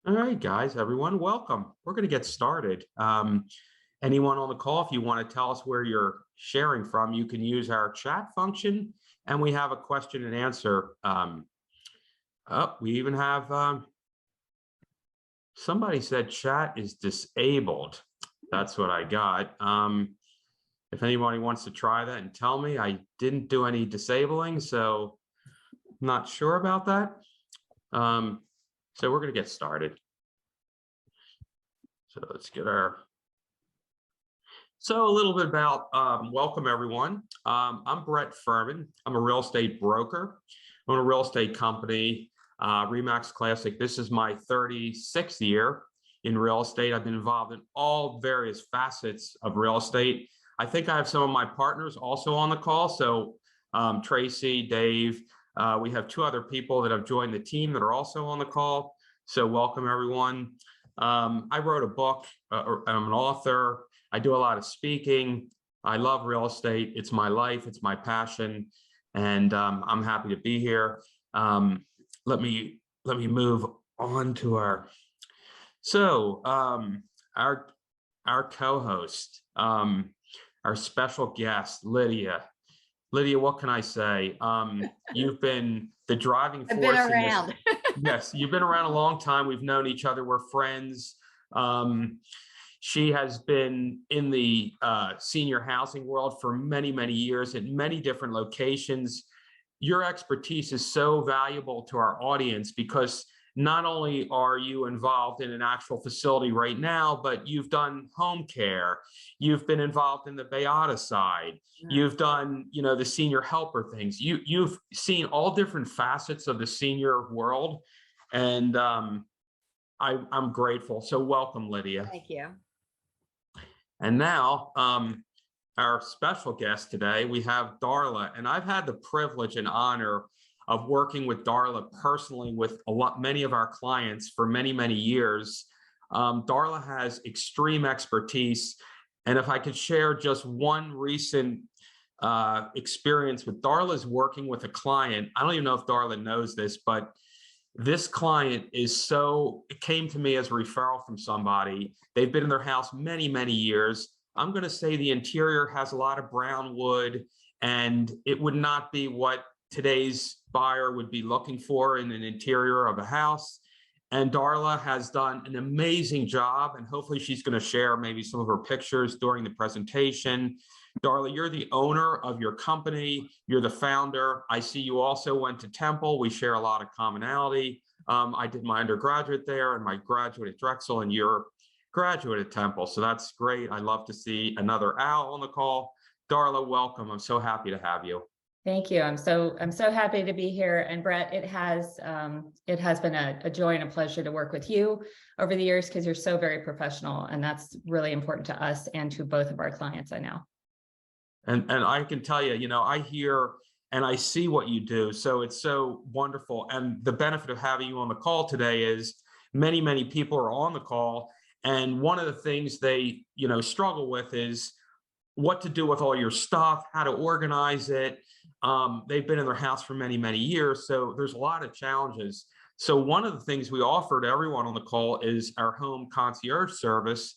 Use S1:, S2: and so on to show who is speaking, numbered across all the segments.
S1: All right, guys, everyone, welcome. We're going to get started. Anyone on the call, if you want to tell us where you're sharing from, you can use our chat function, and we have a question and answer. We even have somebody said chat is disabled. That's what I got. If anybody wants to try that and tell me, I didn't do any disabling, so I'm not sure about that. So we're going to get started. So let's get our. So a little bit about welcome, everyone. I'm Brett Furman. I'm a real estate broker. I own a real estate company, Remax Classic. This is my 36th year in real estate. I've been involved in all various facets of real estate. I think I have some of my partners also on the call. So Tracy, Dave, we have two other people that have joined the team that are also on the call. So welcome, everyone. I wrote a book. I'm an author. I do a lot of speaking. I love real estate. It's my life. It's my passion, and I'm happy to be here. Let me move on to our. So our co-host, our special guest, Lydia. Lydia, what can I say? You've been the driving
S2: I've been
S1: force in this.
S2: around.
S1: Yes, you've been around a long time. We've known each other. We're friends. She has been in the senior housing world for many, many years at many different locations. Your expertise is so valuable to our audience because not only are you involved in an actual facility right now, but you've done home care. You've been involved in the Bayada side. You've done, the senior helper things. You've seen all different facets of the senior world, and I'm grateful. So welcome, Lydia.
S2: Thank you.
S1: And now, our special guest today, we have Darla, and I've had the privilege and honor of working with Darla personally with many of our clients for many, many years. Darla has extreme expertise, and if I could share just one recent experience with Darla's working with a client, I don't even know if Darla knows this, but this client it came to me as a referral from somebody. They've been in their house many, many years. I'm going to say the interior has a lot of brown wood, and it would not be what today's buyer would be looking for in an interior of a house. And Darla has done an amazing job, and hopefully she's going to share maybe some of her pictures during the presentation. Darla, you're the owner of your company. You're the founder. I see you also went to Temple. We share a lot of commonality. I did my undergraduate there and my graduate at Drexel, and you're graduate at Temple. So that's great. I love to see another Al on the call. Darla, welcome. I'm so happy to have you.
S2: Thank you. I'm so happy to be here. And Brett, it has been a joy and a pleasure to work with you over the years because you're so very professional, and that's really important to us and to both of our clients, I know.
S1: And I can tell you, I hear and I see what you do. So it's so wonderful. And the benefit of having you on the call today is many, many people are on the call. And one of the things they, struggle with is what to do with all your stuff, how to organize it. They've been in their house for many, many years. So there's a lot of challenges. So one of the things we offer to everyone on the call is our home concierge service.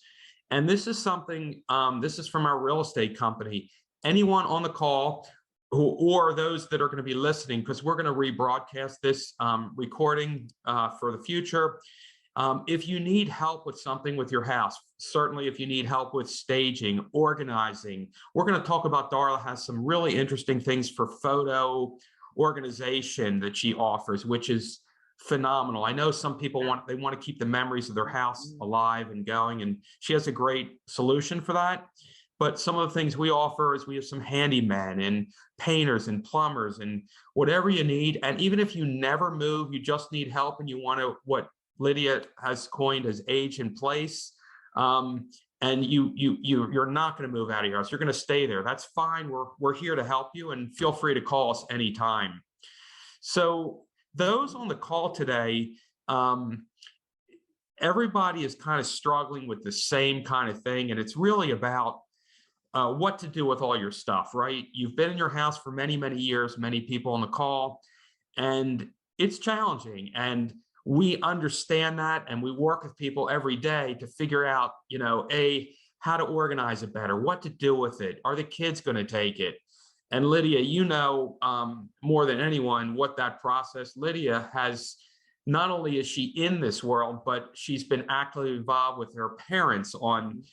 S1: And this is something, this is from our real estate company. Anyone on the call or those that are going to be listening, because we're going to rebroadcast this recording for the future. If you need help with something with your house, certainly if you need help with staging, organizing, we're going to talk about. Darla has some really interesting things for photo organization that she offers, which is phenomenal. I know some people want to keep the memories of their house alive and going, and she has a great solution for that. But some of the things we offer is we have some handymen and painters and plumbers and whatever you need. And even if you never move, you just need help and you want to, what Lydia has coined as age in place, and you're not going to move out of your house. You're going to stay there. That's fine. We're here to help you, and feel free to call us anytime. So those on the call today, everybody is kind of struggling with the same kind of thing, and it's really about what to do with all your stuff, right? You've been in your house for many, many years, many people on the call, and it's challenging. And we understand that, and we work with people every day to figure out, how to organize it better, what to do with it. Are the kids going to take it? And Lydia, more than anyone what that process. Lydia has, not only is she in this world, but she's been actively involved with her parents on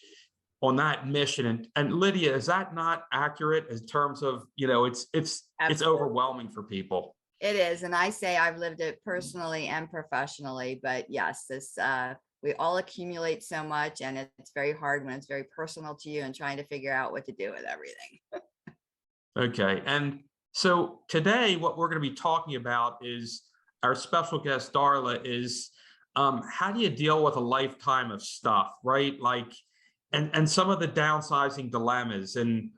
S1: that mission. And Lydia, is that not accurate in terms of, it's overwhelming for people?
S3: It is. And I say I've lived it personally and professionally, but yes, we all accumulate so much, and it's very hard when it's very personal to you and trying to figure out what to do with everything.
S1: Okay. And so today, what we're going to be talking about is our special guest, Darla, is how do you deal with a lifetime of stuff, right? And some of the downsizing dilemmas, and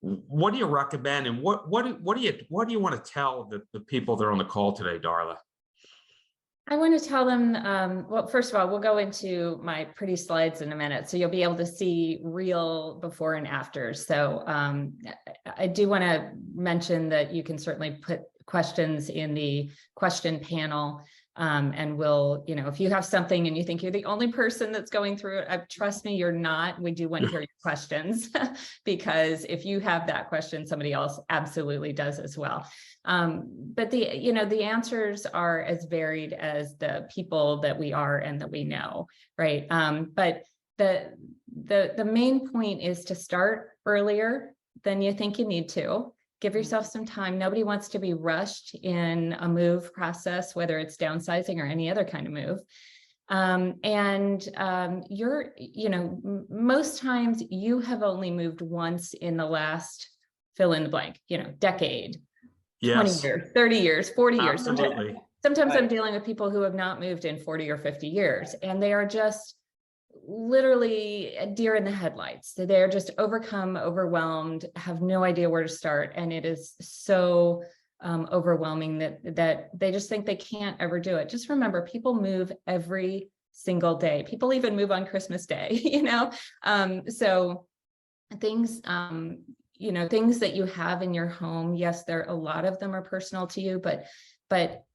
S1: what do you recommend, and what do you want to tell the people that are on the call today, Darla?
S2: I want to tell them, well, first of all, we'll go into my pretty slides in a minute, so you'll be able to see real before and after. So I do want to mention that you can certainly put questions in the question panel. And we'll, if you have something and you think you're the only person that's going through it, trust me, you're not. We do want to hear your questions because if you have that question, somebody else absolutely does as well. But the answers are as varied as the people that we are and that we know, right? But the main point is to start earlier than you think you need to. Give yourself some time. Nobody wants to be rushed in a move process, whether it's downsizing or any other kind of move. Most times you have only moved once in the last fill in the blank, decade,
S1: Yes.
S2: 20 years, 30 years, 40 years.
S1: Absolutely.
S2: Sometimes
S3: Right.
S2: I'm dealing with people who have not moved in 40 or 50 years, and they are just literally a deer in the headlights. They're just overwhelmed, have no idea where to start. And it is so overwhelming that they just think they can't ever do it. Just remember, people move every single day. People even move on Christmas Day, so things, things that you have in your home. Yes, a lot of them are personal to you, but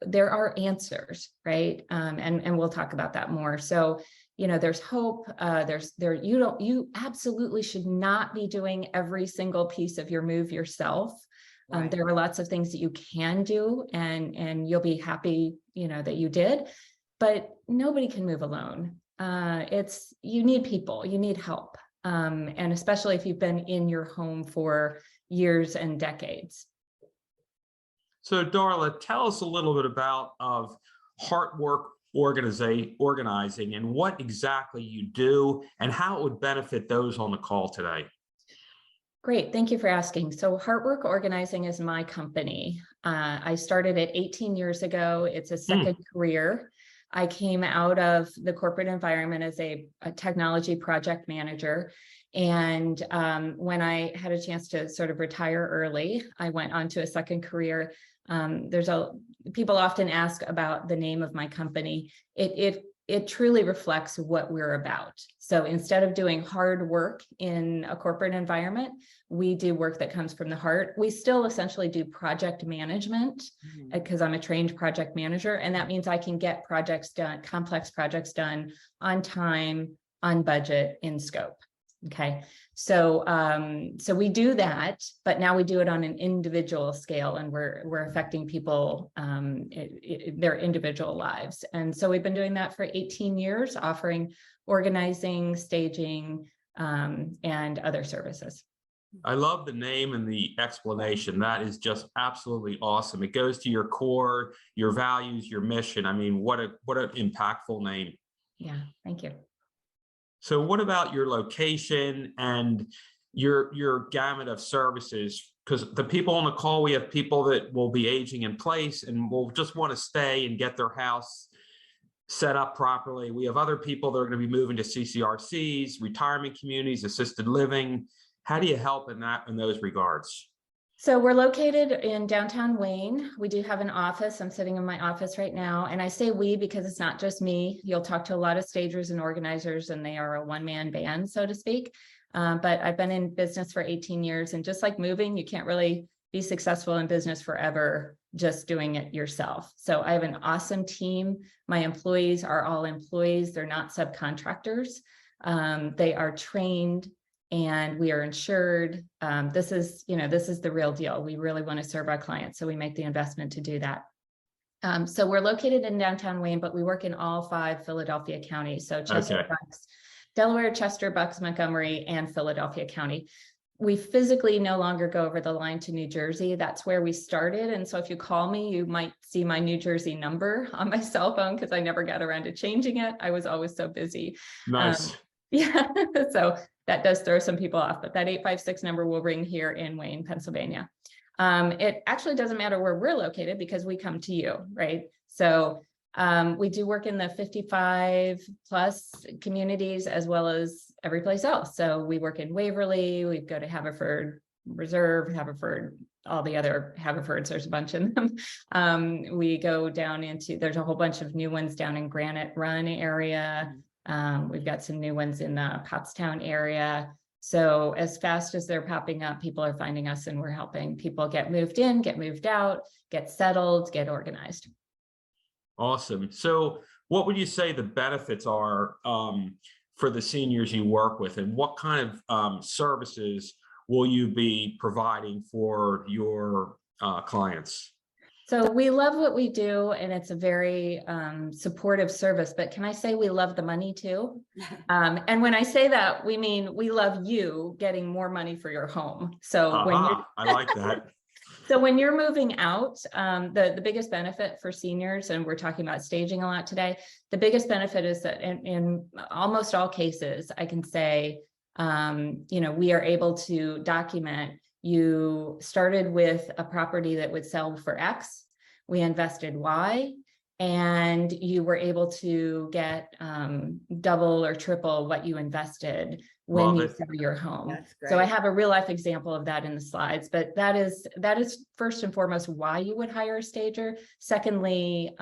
S2: there are answers, right? And we'll talk about that more. So, there's hope. You absolutely should not be doing every single piece of your move yourself.
S3: Right.
S2: There are lots of things that you can do, and you'll be happy, that you did, but nobody can move alone. You need people, you need help. And especially if you've been in your home for years and decades.
S1: So Darla, tell us a little bit about HeartWork Organizing and what exactly you do and how it would benefit those on the call today.
S2: Great, thank you for asking. So HeartWork Organizing is my company. I started it 18 years ago. It's a second career. I came out of the corporate environment as a technology project manager. And when I had a chance to sort of retire early, I went on to a second career. People often ask about the name of my company. It truly reflects what we're about. So instead of doing hard work in a corporate environment, we do work that comes from the heart. We still essentially do project management because I'm a trained project manager. And that means I can get projects done, complex projects done on time, on budget, in scope. Okay. So we do that, but now we do it on an individual scale, and we're affecting people, their individual lives. And so we've been doing that for 18 years, offering organizing, staging, and other services.
S1: I love the name and the explanation. That is just absolutely awesome. It goes to your core, your values, your mission. I mean, what an impactful name.
S2: Yeah, thank you.
S1: So what about your location and your gamut of services? Because the people on the call, we have people that will be aging in place and will just want to stay and get their house set up properly. We have other people that are going to be moving to CCRCs, retirement communities, assisted living. How do you help in those regards?
S2: So we're located in downtown Wayne. We do have an office. I'm sitting in my office right now. And I say we because it's not just me. You'll talk to a lot of stagers and organizers, and they are a one-man band, so to speak. But I've been in business for 18 years. And just like moving, you can't really be successful in business forever just doing it yourself. So I have an awesome team. My employees are all employees. They're not subcontractors. They are trained and we are insured. This is the real deal. We really want to serve our clients. So we make the investment to do that. So we're located in downtown Wayne, but we work in all 5 Philadelphia counties. So Chester,
S1: Okay.
S2: Bucks, Delaware, Chester, Bucks, Montgomery, and Philadelphia County. We physically no longer go over the line to New Jersey. That's where we started. And so if you call me, you might see my New Jersey number on my cell phone because I never got around to changing it. I was always so busy.
S1: Nice.
S2: Yeah, so that does throw some people off, but that 856 number will ring here in Wayne, Pennsylvania. It actually doesn't matter where we're located because we come to you, right? So we do work in the 55 plus communities as well as every place else. So we work in Waverly, we go to Haverford Reserve, Haverford, all the other Haverfords, there's a bunch of them. We go down into, there's a whole bunch of new ones down in Granite Run area. We've got some new ones in the Pottstown area. So as fast as they're popping up, people are finding us and we're helping people get moved in, get moved out, get settled, get organized.
S1: Awesome. So what would you say the benefits are for the seniors you work with, and what kind of services will you be providing for your clients?
S2: So we love what we do, and it's a very supportive service, but can I say we love the money too? And when I say that, we mean we love you getting more money for your home. So
S1: I like that.
S2: So when you're moving out, the biggest benefit for seniors, and we're talking about staging a lot today, the biggest benefit is that in almost all cases, I can say, we are able to document you started with a property that would sell for X, we invested Y, and you were able to get double or triple what you invested when you sell your home.
S3: That's great.
S2: So I have a real life example of that in the slides, but that is first and foremost why you would hire a stager. Secondly,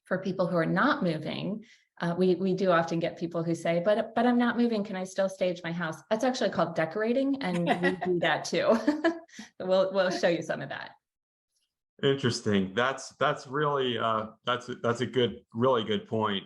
S2: for people who are not moving, we do often get people who say, but I'm not moving, can I still stage my house? That's actually called decorating, and we do that too. We'll show you some of that.
S1: Interesting. That's really that's a really good point.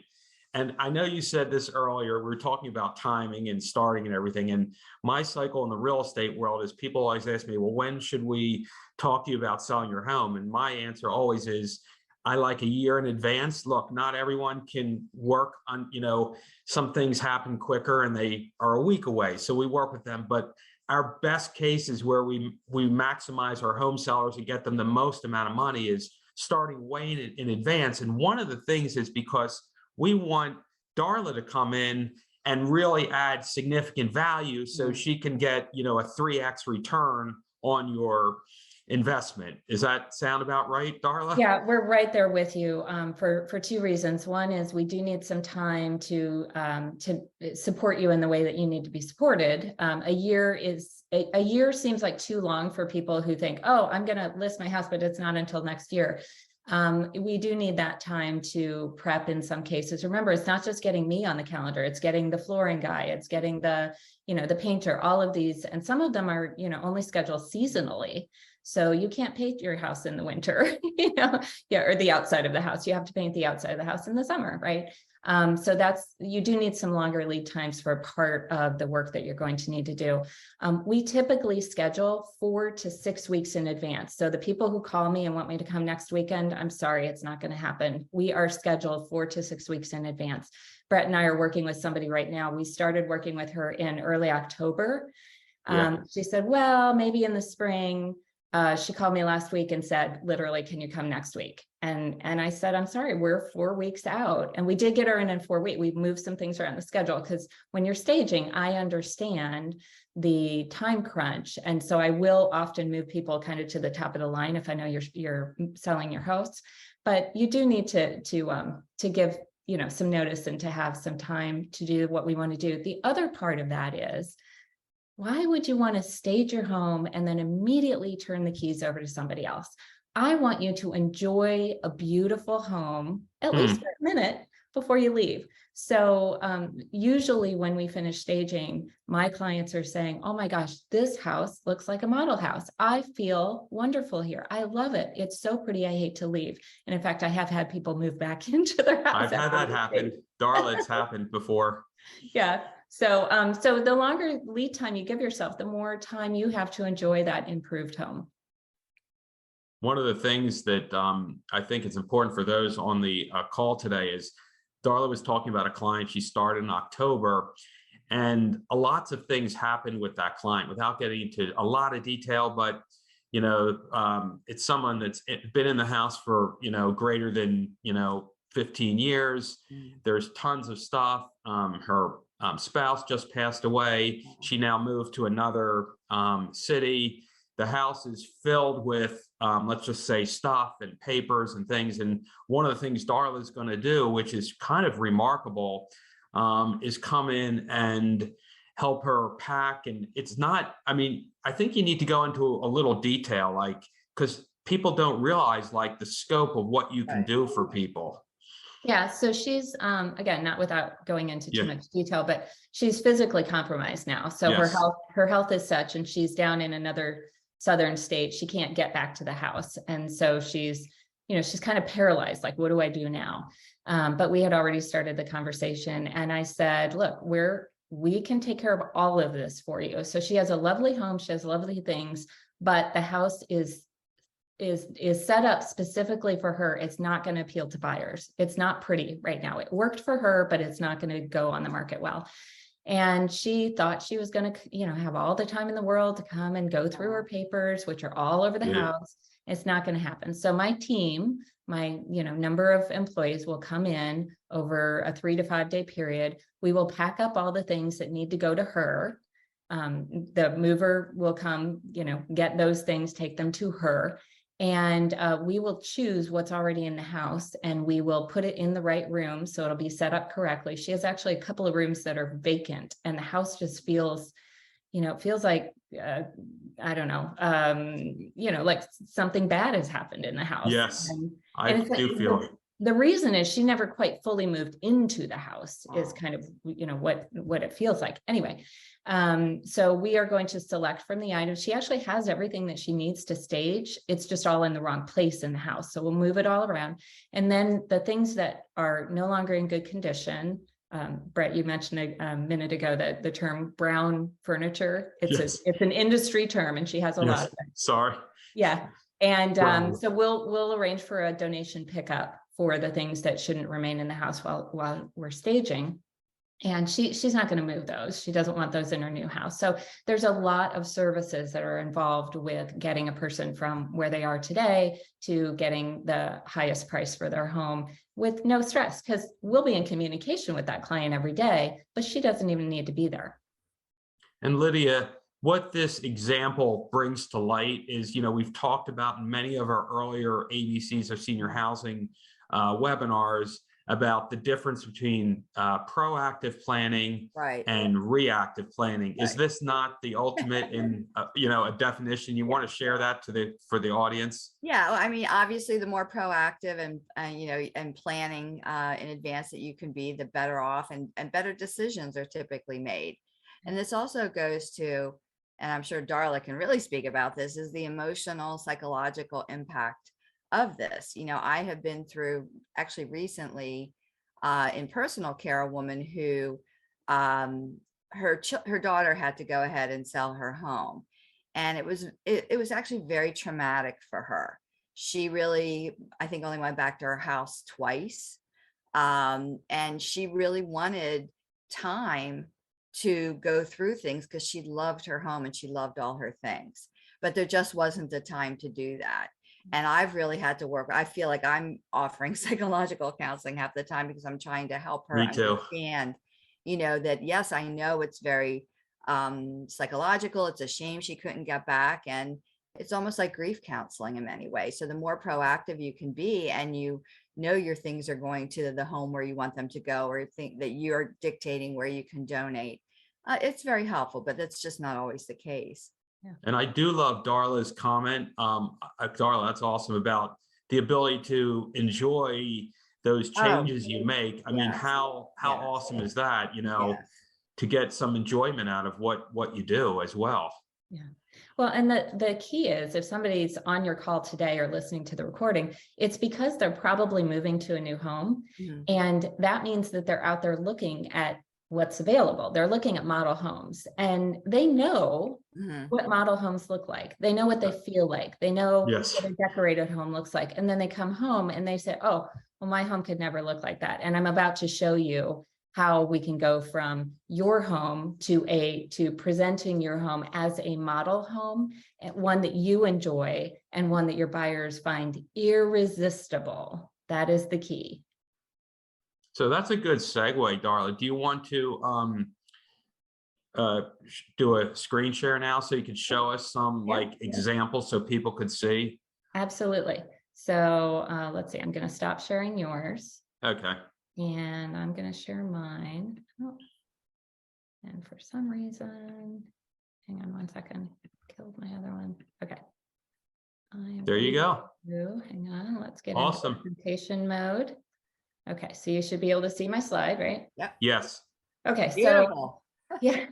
S1: And I know you said this earlier, we were talking about timing and starting and everything. And my cycle in the real estate world is people always ask me, well, when should we talk to you about selling your home? And my answer always is, I like a year in advance. Look, not everyone can work on, some things happen quicker and they are a week away. So we work with them, but our best case is where we maximize our home sellers and get them the most amount of money is starting way in advance. And one of the things is because we want Darla to come in and really add significant value so she can get, a 3x return on your investment. Does that sound about right, Darla?
S2: Yeah, we're right there with you for 2 reasons. One is we do need some time to support you in the way that you need to be supported. A year seems like too long for people who think, oh, I'm going to list my house, but it's not until next year. We do need that time to prep in some cases. Remember, it's not just getting me on the calendar, it's getting the flooring guy, it's getting the painter, all of these. And some of them are, only scheduled seasonally. So you can't paint your house in the winter, or the outside of the house. You have to paint the outside of the house in the summer, right? So you do need some longer lead times for part of the work that you're going to need to do. We typically schedule 4 to 6 weeks in advance. So the people who call me and want me to come next weekend, I'm sorry, it's not going to happen. We are scheduled 4 to 6 weeks in advance. Brett and I are working with somebody right now. We started working with her in early October. She said, well, maybe in the spring. She called me last week and said, literally, can you come next week? And I said, I'm sorry, we're 4 weeks out. And we did get her in 4 weeks. We've moved some things around the schedule because when you're staging, I understand the time crunch. And so I will often move people kind of to the top of the line if I know you're selling your house. But you do need to give, some notice and to have some time to do what we want to do. The other part of that is, why would you want to stage your home and then immediately turn the keys over to somebody else? I want you to enjoy a beautiful home, at least for a minute, before you leave. So usually when we finish staging, my clients are saying, oh my gosh, this house looks like a model house. I feel wonderful here. I love it. It's so pretty. I hate to leave. And in fact, I have had people move back into their house.
S1: I've had that happen. Darla, it's happened before.
S2: Yeah. So, so the longer lead time you give yourself, the more time you have to enjoy that improved home.
S1: One of the things that I think is important for those on the call today is Darla was talking about a client she started in October, and lots of things happened with that client without getting into a lot of detail, but you know, it's someone that's been in the house for, you know, greater than, 15 years. There's tons of stuff. Her spouse just passed away. She now moved to another city. The house is filled with, let's just say, stuff and papers and things. And one of the things Darla is going to do, which is kind of remarkable, is come in and help her pack. And it's not, I mean, I think you need to go into a little detail, like, because people don't realize like the scope of what you can do for people.
S2: Yeah, so she's, again, not without going into too much detail, but she's physically compromised now. So her health is such, and she's down in another southern state. She can't get back to the house. And so she's kind of paralyzed, like, what do I do now? But we had already started the conversation, and I said, look, we can take care of all of this for you. So she has a lovely home. She has lovely things, but the house is set up specifically for her. It's not going to appeal to buyers. It's not pretty right now. It worked for her, but it's not going to go on the market well. And she thought she was going to, have all the time in the world to come and go through her papers, which are all over the house. It's not going to happen. So my team, my, number of employees will come in over a 3 to 5 day period. We will pack up all the things that need to go to her. The mover will come, get those things, take them to her. And we will choose what's already in the house, and we will put it in the right room so it'll be set up correctly. She has actually a couple of rooms that are vacant, and the house just feels, it feels like, I don't know, like something bad has happened in the house.
S1: Yes,
S2: and
S1: I do feel.
S2: The reason is she never quite fully moved into the house is kind of, what it feels like. Anyway, so we are going to select from the items. She actually has everything that she needs to stage. It's just all in the wrong place in the house. So we'll move it all around. And then the things that are no longer in good condition, Brett, you mentioned a minute ago that the term brown furniture, it's an industry term, and she has a lot of it.
S1: Sorry.
S2: Yeah. And so we'll arrange for a donation pickup for the things that shouldn't remain in the house while we're staging. And she's not going to move those. She doesn't want those in her new house. So there's a lot of services that are involved with getting a person from where they are today to getting the highest price for their home with no stress, because we'll be in communication with that client every day, but she doesn't even need to be there.
S1: And Lydia, what this example brings to light is, we've talked about in many of our earlier ABCs of senior housing webinars about the difference between proactive planning and reactive planning. Is this not the ultimate in a definition? You want to share that for the audience?
S3: Yeah, I mean, obviously, the more proactive and planning in advance that you can be, the better off, and better decisions are typically made. And this also goes to, and I'm sure Darla can really speak about this, is the emotional, psychological impact of this. I have been through, actually recently, in personal care, a woman who her daughter had to go ahead and sell her home, and it was actually very traumatic for her. She really, I think, only went back to her house twice, and she really wanted time to go through things because she loved her home and she loved all her things, but there just wasn't the time to do that. And I've really had to work. I feel like I'm offering psychological counseling half the time because I'm trying to help her understand, that yes, I know it's very psychological. It's a shame she couldn't get back. And it's almost like grief counseling in many ways. So the more proactive you can be, and your things are going to the home where you want them to go, or you think that you're dictating where you can donate, it's very helpful, but that's just not always the case.
S2: Yeah.
S1: And I do love Darla's comment. Darla, that's awesome, about the ability to enjoy those
S3: Oh,
S1: changes you make. I mean,
S3: yes,
S1: how
S3: yes,
S1: awesome is that, you know,
S3: yes.
S1: to get some enjoyment out of what you do as well.
S2: Yeah. Well, and the key is if somebody's on your call today or listening to the recording, it's because they're probably moving to a new home.
S3: Mhm.
S2: And that means that they're out there looking at what's available. They're looking at model homes and they know
S3: Mhm.
S2: what model homes look like. They know what they feel like. They know
S1: Yes.
S2: what a decorated home looks like. And then they come home and they say, oh, well, my home could never look like that. And I'm about to show you how we can go from your home to presenting your home as a model home, and one that you enjoy and one that your buyers find irresistible. That is the key.
S1: So that's a good segue, Darla. Do you want to do a screen share now so you can show us some
S2: Yeah.
S1: like examples so people could see?
S2: Absolutely. So let's see, I'm going to stop sharing yours.
S1: Okay.
S2: And I'm going to share mine. Oh, and for some reason, hang on one second, killed my other one. Okay.
S1: There you go.
S2: Hang on, let's get
S1: Awesome.
S2: into presentation mode. Okay, so you should be able to see my slide, right?
S3: Yep.
S1: Yes.
S2: Okay, so
S3: Beautiful.
S2: yeah.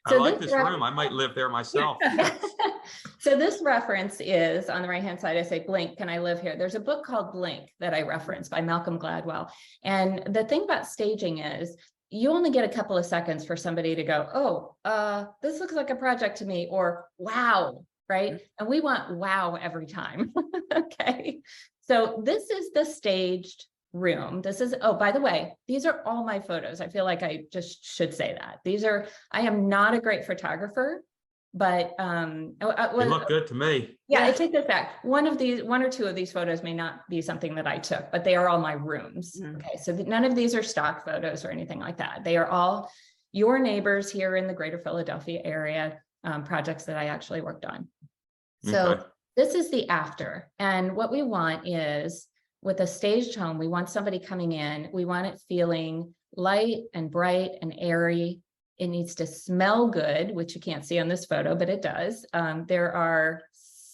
S1: I like this room. I might live there myself.
S2: So this reference is on the right-hand side. I say, Blink, can I live here? There's a book called Blink that I reference by Malcolm Gladwell. And the thing about staging is you only get a couple of seconds for somebody to go, oh, this looks like a project to me, or wow, right? And we want wow every time. Okay. So this is the staged room. This is, oh, by the way, these are all my photos. I feel like I just should say that. I am not a great photographer, but
S1: They look good to me.
S2: yeah, I take this back. One or two of these photos may not be something that I took, but they are all my rooms. Okay, so none of these are stock photos or anything like that. They are all your neighbors here in the greater Philadelphia area, projects that I actually worked on. So
S1: Okay.
S2: this is the after. And what we want is, with a staged home, we want somebody coming in, we want it feeling light and bright and airy. It needs to smell good, which you can't see on this photo, but it does. There are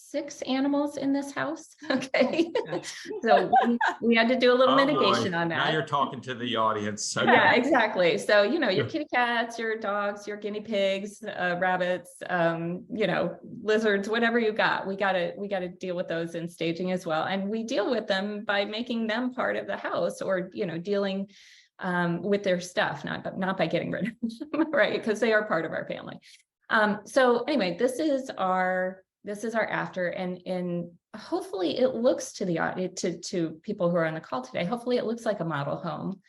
S2: 6 animals in this house. Okay. So we had to do a little mitigation on that.
S1: Now you're talking to the audience. Okay.
S2: Yeah, exactly. So, you know, your kitty cats, your dogs, your guinea pigs, rabbits, you know, lizards, whatever you got, we gotta deal with those in staging as well. And we deal with them by making them part of the house, or, you know, dealing with their stuff, not by getting rid of them, right? Because they are part of our family. So anyway, this is our after, and hopefully it looks to the audience, to people who are on the call today, hopefully it looks like a model home.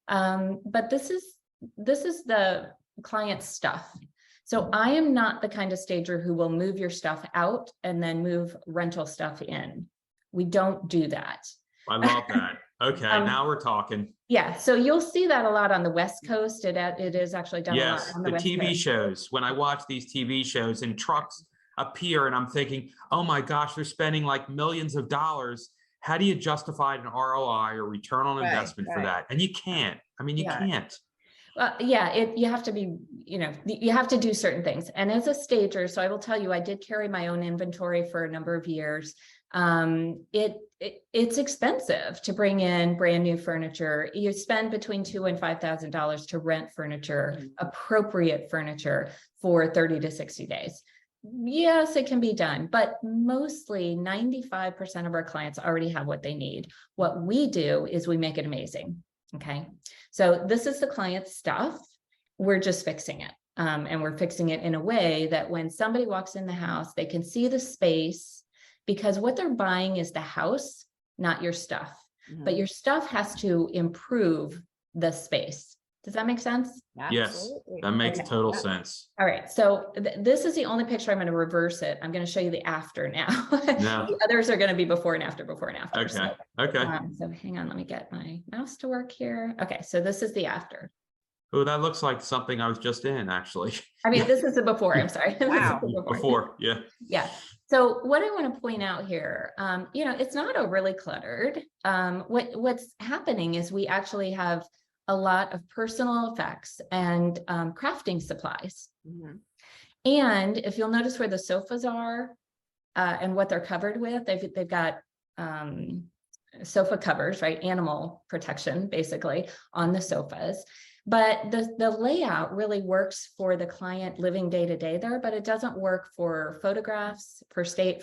S2: But this is the client's stuff. So I am not the kind of stager who will move your stuff out and then move rental stuff in. We don't do that.
S1: I love that. Okay, now we're talking.
S2: Yeah, so you'll see that a lot on the West Coast. It is actually done a lot
S1: Yes,
S2: on
S1: the
S2: West
S1: TV
S2: Coast.
S1: shows. When I watch these TV shows and trucks appear and I'm thinking, oh my gosh, they're spending like millions of dollars. How do you justify an ROI or return on investment for that? And you can't. I mean, you can't.
S2: Well, yeah, you have to be, you know, you have to do certain things. And as a stager, so I will tell you, I did carry my own inventory for a number of years. It's expensive to bring in brand new furniture. You spend between $2,000 and $5,000 to rent furniture, appropriate furniture, for 30 to 60 days. Yes, it can be done, but mostly 95% of our clients already have what they need. What we do is we make it amazing. Okay. So this is the client's stuff. We're just fixing it. And we're fixing it in a way that when somebody walks in the house, they can see the space, because what they're buying is the house, not your stuff. But your stuff has to improve the space. Does that make sense?
S1: Yes, that makes total sense.
S2: All right, so this is the only picture. I'm going to reverse it. I'm going to show you the after now. The others are going to be before and after, before and after.
S1: Okay,
S2: so,
S1: okay.
S2: So hang on, let me get my mouse to work here. Okay, so this is the after.
S1: Oh, that looks like something I was just in, actually.
S2: I mean, this is the before, I'm sorry.
S3: Wow.
S1: Before, yeah.
S2: Yeah. So what I want to point out here, you know, it's not overly cluttered. What's happening is we actually have a lot of personal effects and crafting supplies. And if you'll notice where the sofas are and what they're covered with, they've got sofa covers, right? Animal protection, basically, on the sofas. But the layout really works for the client living day to day there, but it doesn't work for photographs,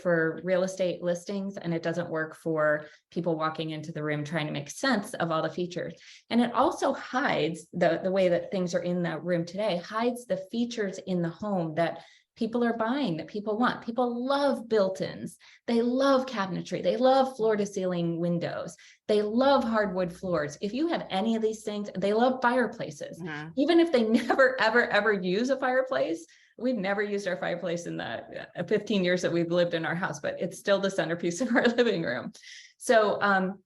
S2: for real estate listings, and it doesn't work for people walking into the room trying to make sense of all the features. And it also hides the way that things are in that room today, hides the features in the home that people are buying, that people want. People love built-ins. They love cabinetry. They love floor to ceiling windows. They love hardwood floors. If you have any of these things, they love fireplaces. Even if they never, ever use a fireplace. We've never used our fireplace in the 15 years that we've lived in our house, but it's still the centerpiece of our living room. So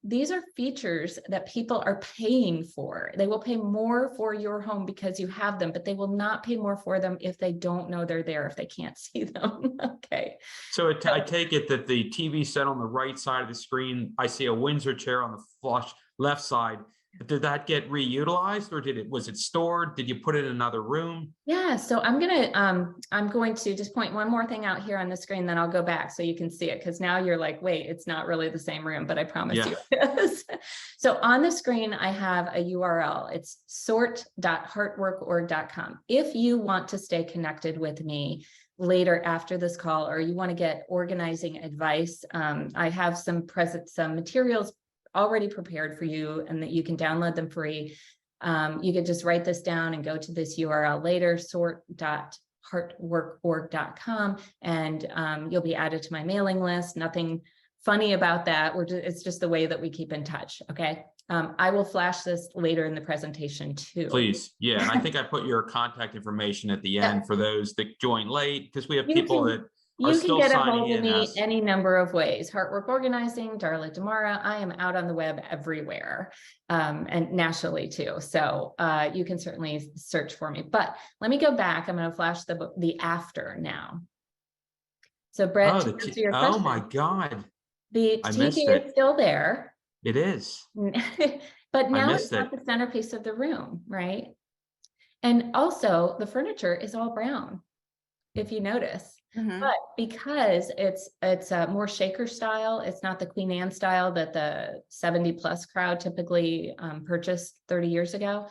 S2: these are features that people are paying for. They will pay more for your home because you have them, but they will not pay more for them if they don't know they're there, if they can't see them. Okay.
S1: So I take it that the TV set on the right side of the screen, I see a Windsor chair on the flush left side. Did that get reutilized, or was it stored? Did you put it in another room?
S2: Yeah, so I'm going to just point one more thing out here on the screen, then I'll go back so you can see it, because now you're like, wait, it's not really the same room, but I promise you it is. So on the screen, I have a URL. It's sort.heartworkorg.com. If you want to stay connected with me later after this call, or you want to get organizing advice, I have some materials already prepared for you, and that you can download them free. You could just write this down and go to this URL later, sort.heartworkorg.com, and you'll be added to my mailing list. Nothing funny about that. It's just the way that we keep in touch. Okay. I will flash this later in the presentation too.
S1: Please. Yeah. And I think I put your contact information at the end for those that join late, because we have people that
S2: you can get a hold of me any number of ways. HeartWork Organizing, Darla DeMorrow. I am out on the web everywhere, and nationally too. So you can certainly search for me. But let me go back. I'm going to flash the after now. So Brett, to answer your question,
S1: oh my God.
S2: The TV is still there.
S1: It is.
S2: But now it's not the centerpiece of the room, right? And also the furniture is all brown, if you notice. But because it's a more shaker style, it's not the Queen Anne style that the 70+ crowd typically purchased 30 years ago.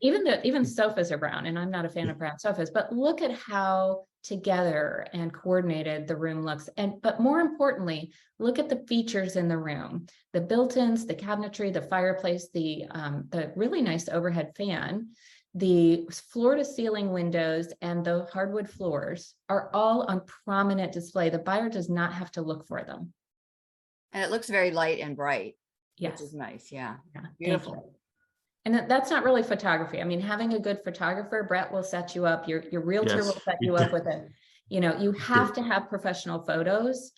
S2: Even sofas are brown, and I'm not a fan of brown sofas, but look at how together and coordinated the room looks. But more importantly, look at the features in the room: the built-ins, the cabinetry, the fireplace, the really nice overhead fan, the floor to ceiling windows, and the hardwood floors are all on prominent display. The buyer does not have to look for them.
S3: And it looks very light and bright.
S2: Yes.
S3: Which is nice. Yeah.
S2: Beautiful. And that's not really photography. I mean, having a good photographer, Brett will set you up. Your realtor will set you up with it. You have to have professional photos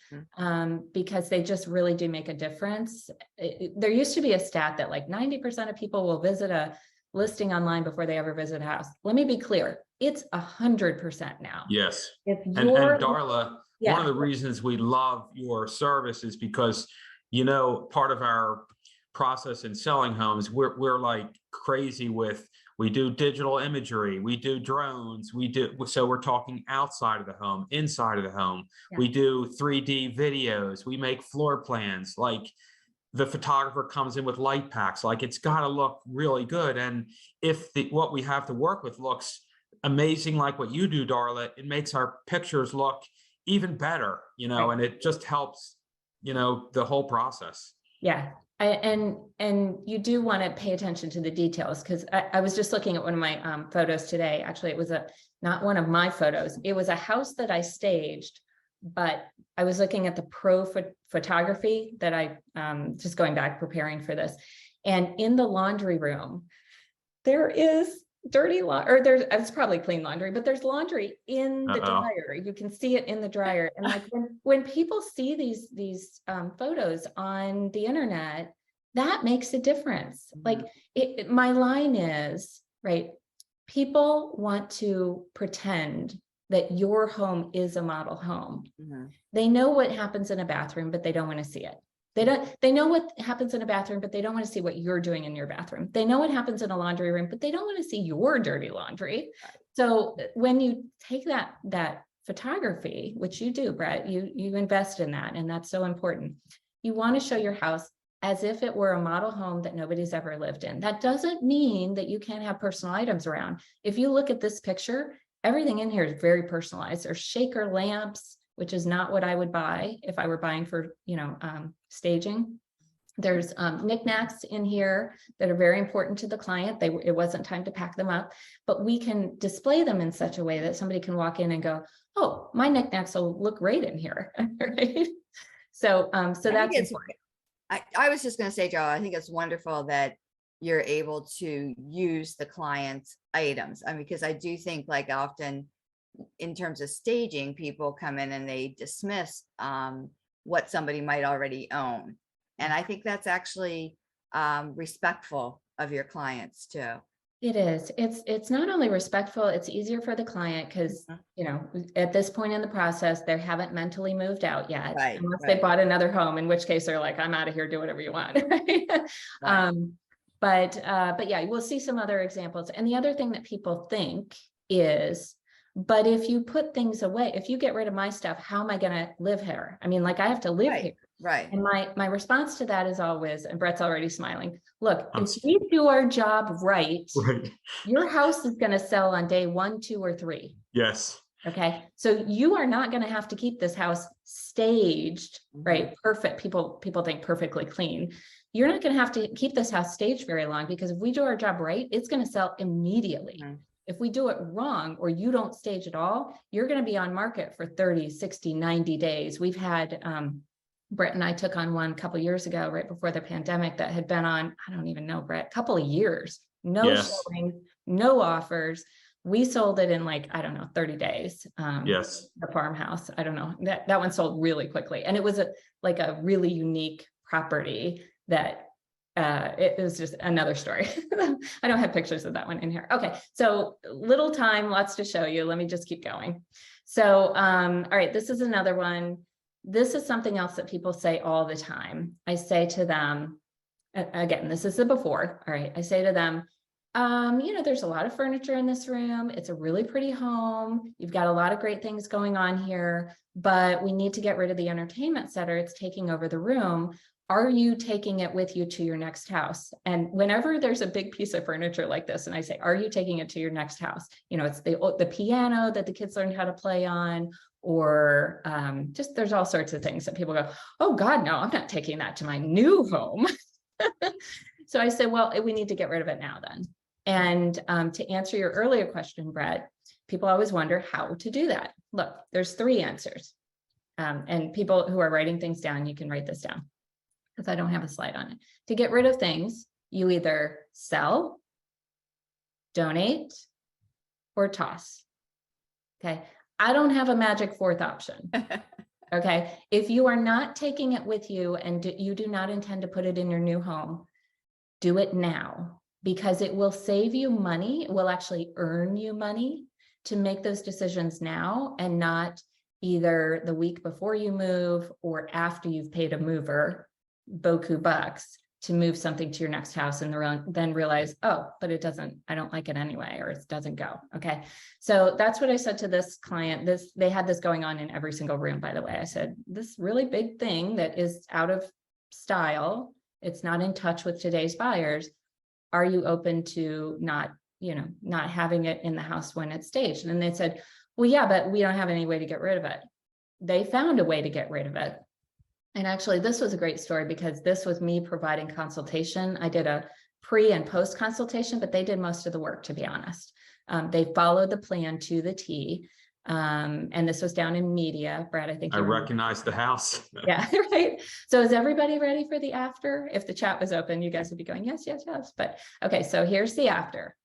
S2: because they just really do make a difference. There used to be a stat that like 90% of people will visit a listing online before they ever visit a house. Let me be clear. It's 100% now.
S1: Yes. And Darla, one of the reasons we love your service is because, part of our process in selling homes, we're like crazy we do digital imagery, we do drones, so we're talking outside of the home, inside of the home. We do 3D videos, we make floor plans, like the photographer comes in with light packs, like it's got to look really good. And if what we have to work with looks amazing, like what you do, Darla, it makes our pictures look even better, and it just helps, the whole process.
S2: Yeah. And you do want to pay attention to the details, because I was just looking at one of my photos today. Actually, it was not one of my photos. It was a house that I staged, but I was looking at the pro photography that I just going back preparing for this. And in the laundry room, there is dirty laundry, it's probably clean laundry, but there's laundry in the dryer. You can see it in the dryer. And like when people see these photos on the internet, that makes a difference. Like my line is, right, people want to pretend that your home is a model home. They know what happens in a bathroom, but they don't want to see it. They know what happens in a bathroom, but they don't want to see what you're doing in your bathroom. They know what happens in a laundry room, but they don't want to see your dirty laundry. So when you take that photography, which you do, Brett, you invest in that, and that's so important. You want to show your house as if it were a model home that nobody's ever lived in. That doesn't mean that you can't have personal items around. If you look at this picture, everything in here is very personalized. There's shaker lamps, which is not what I would buy if I were buying for, staging. There's knickknacks in here that are very important to the client. It wasn't time to pack them up, but we can display them in such a way that somebody can walk in and go, oh, my knickknacks will look great in here, right? So that's important.
S3: I was just going to say, Joe, I think it's wonderful that you're able to use the client's items. I mean, because I do think like often in terms of staging, people come in and they dismiss what somebody might already own. And I think that's actually respectful of your clients too.
S2: It is. It's not only respectful, it's easier for the client because, at this point in the process, they haven't mentally moved out yet.
S3: Right,
S2: unless
S3: right.
S2: they bought another home, in which case they're like, I'm out of here, do whatever you want. Right? But yeah, we'll see some other examples. And the other thing that people think is, but if you put things away, if you get rid of my stuff, how am I going to live here? I mean, like I have to live here.
S3: Right.
S2: And my response to that is always, and Brett's already smiling, look, if we do our job right, your house is going to sell on day 1, 2, or 3.
S1: Yes.
S2: Okay. So you are not going to have to keep this house staged, right? Perfect. People think perfectly clean. You're not going to have to keep this house staged very long, because if we do our job right, it's going to sell immediately. If we do it wrong, or you don't stage at all, you're going to be on market for 30, 60, 90 days. We've had, Brett and I took on one a couple of years ago, right before the pandemic, that had been on, I don't even know, Brett, a couple of years, no showings, no offers. We sold it in 30 days.
S1: Yes.
S2: The farmhouse, I don't know, that one sold really quickly. And it was a really unique property that it was just another story. I don't have pictures of that one in here. Okay. So little time, lots to show you. Let me just keep going. So, all right, this is another one. This is something else that people say all the time. I say to them, again, this is the before. All right. I say to them, there's a lot of furniture in this room. It's a really pretty home. You've got a lot of great things going on here, but we need to get rid of the entertainment center. It's taking over the room. Are you taking it with you to your next house? And whenever there's a big piece of furniture like this, and I say, are you taking it to your next house? It's the piano that the kids learned how to play on, or just there's all sorts of things that people go, oh God, no, I'm not taking that to my new home. So I said, well, we need to get rid of it now then. And to answer your earlier question, Brett, people always wonder how to do that. Look, there's 3 answers. And people who are writing things down, you can write this down, because I don't have a slide on it. To get rid of things, you either sell, donate, or toss. Okay. I don't have a magic 4th option. Okay. If you are not taking it with you and you do not intend to put it in your new home, do it now, because it will save you money. It will actually earn you money to make those decisions now, and not either the week before you move or after you've paid a mover beaucoup bucks to move something to your next house, and then realize, oh, but I don't like it anyway, or it doesn't go. Okay. So that's what I said to this client. They had this going on in every single room, by the way. I said, this really big thing that is out of style, it's not in touch with today's buyers. Are you open to not having it in the house when it's staged? And they said, well, yeah, but we don't have any way to get rid of it. They found a way to get rid of it. And actually, this was a great story, because this was me providing consultation. I did a pre and post consultation, but they did most of the work, to be honest. They followed the plan to the T. And this was down in media. Brad, I think
S1: I recognize the house.
S2: Yeah, right. So is everybody ready for the after? If the chat was open, you guys would be going, yes, yes, yes. But okay, so here's the after.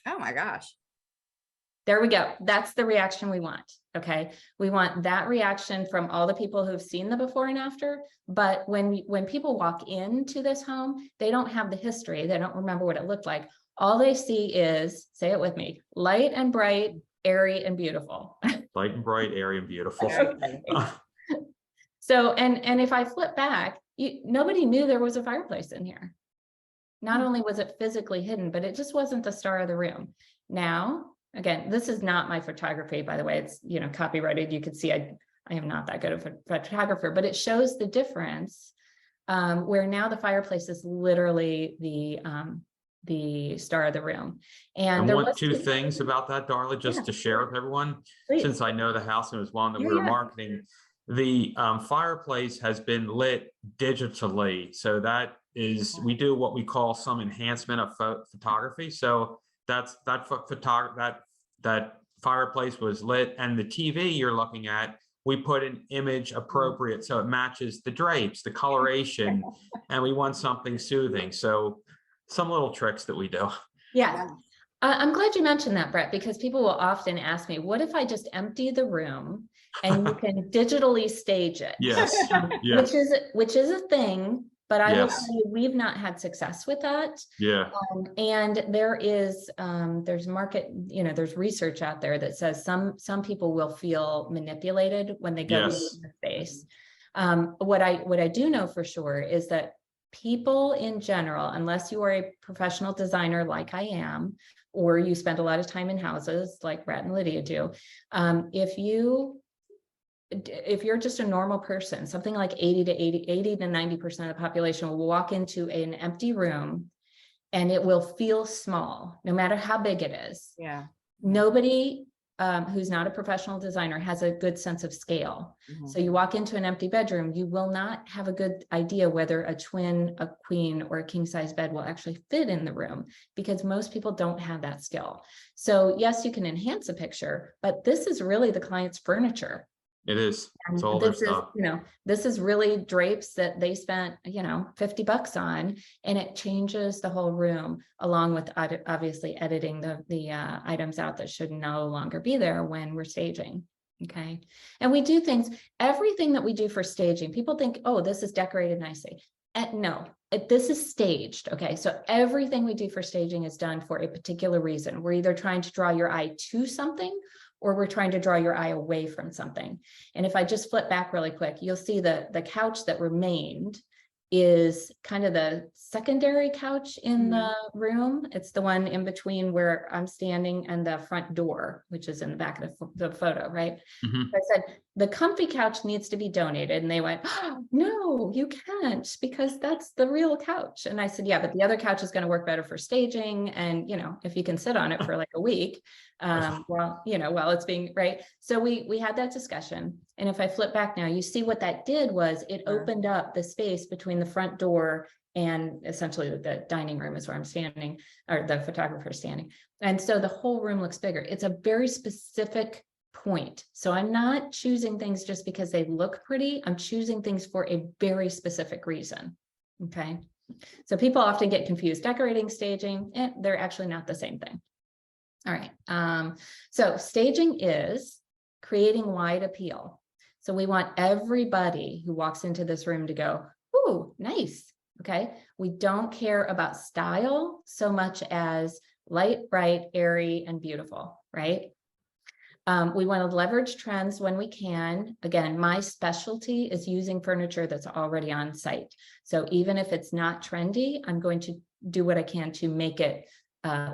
S3: Oh my gosh.
S2: There we go. That's the reaction we want. Okay. We want that reaction from all the people who've seen the before and after. But when people walk into this home, they don't have the history. They don't remember what it looked like. All they see is, say it with me, light and bright, airy and beautiful.
S1: Light and bright, airy and beautiful.
S2: So, and if I flip back, nobody knew there was a fireplace in here. Not only was it physically hidden, but it just wasn't the star of the room. Now, again, this is not my photography, by the way. It's, copyrighted. You can see I am not that good of a photographer, but it shows the difference, where now the fireplace is literally the star of the room. And there was
S1: two things about that, Darla, just to share with everyone,
S2: please.
S1: since I know the house and it was one that we were marketing. The fireplace has been lit digitally, so that is, we do what we call some enhancement of photography. So that fireplace was lit, and the TV you're looking at, we put an image appropriate so it matches the drapes, the coloration, and we want something soothing. So some little tricks that we do.
S2: Yeah. I'm glad you mentioned that, Brett, because people will often ask me, what if I just empty the room and you can digitally stage it?
S1: Yes. Yes.
S2: Which is a thing, but I will
S1: Yes.
S2: tell you, we've not had success with that.
S1: Yeah.
S2: And there's market, there's research out there that says some people will feel manipulated when they go into the space. What I do know for sure is that people in general, unless you are a professional designer like I am, or you spend a lot of time in houses like Brett and Lydia do, if you're just a normal person, something like 80 to 90% of the population will walk into an empty room and it will feel small, no matter how big it is.
S3: Yeah.
S2: Nobody who's not a professional designer has a good sense of scale. So you walk into an empty bedroom, you will not have a good idea whether a twin, a queen, or a king size bed will actually fit in the room, because most people don't have that skill. So yes, you can enhance a picture, but this is really the client's furniture.
S1: It is. It's all their stuff.
S2: This is really drapes that they spent, $50 on, and it changes the whole room, along with obviously editing the items out that should no longer be there when we're staging. Okay. And we do things, everything that we do for staging, people think, oh, this is decorated nicely. No, this is staged. Okay. So everything we do for staging is done for a particular reason. We're either trying to draw your eye to something, or we're trying to draw your eye away from something. And if I just flip back really quick, you'll see the couch that remained is kind of the secondary couch in the room. It's the one in between where I'm standing and the front door, which is in the back of the photo, right? I said, the comfy couch needs to be donated. And they went, oh, no, you can't, because that's the real couch. And I said, yeah, but the other couch is going to work better for staging. And, if you can sit on it for like a week, while it's being right. So we had that discussion. And if I flip back now, you see what that did was it opened up the space between the front door and essentially the dining room is where I'm standing, or the photographer standing. And so the whole room looks bigger. It's a very specific point. So I'm not choosing things just because they look pretty. I'm choosing things for a very specific reason. Okay. So people often get confused. Decorating, staging, they're actually not the same thing. All right. So staging is creating wide appeal. So we want everybody who walks into this room to go, ooh, nice. Okay. We don't care about style so much as light, bright, airy, and beautiful, right? We want to leverage trends when we can. Again, my specialty is using furniture that's already on site. So even if it's not trendy, I'm going to do what I can to make it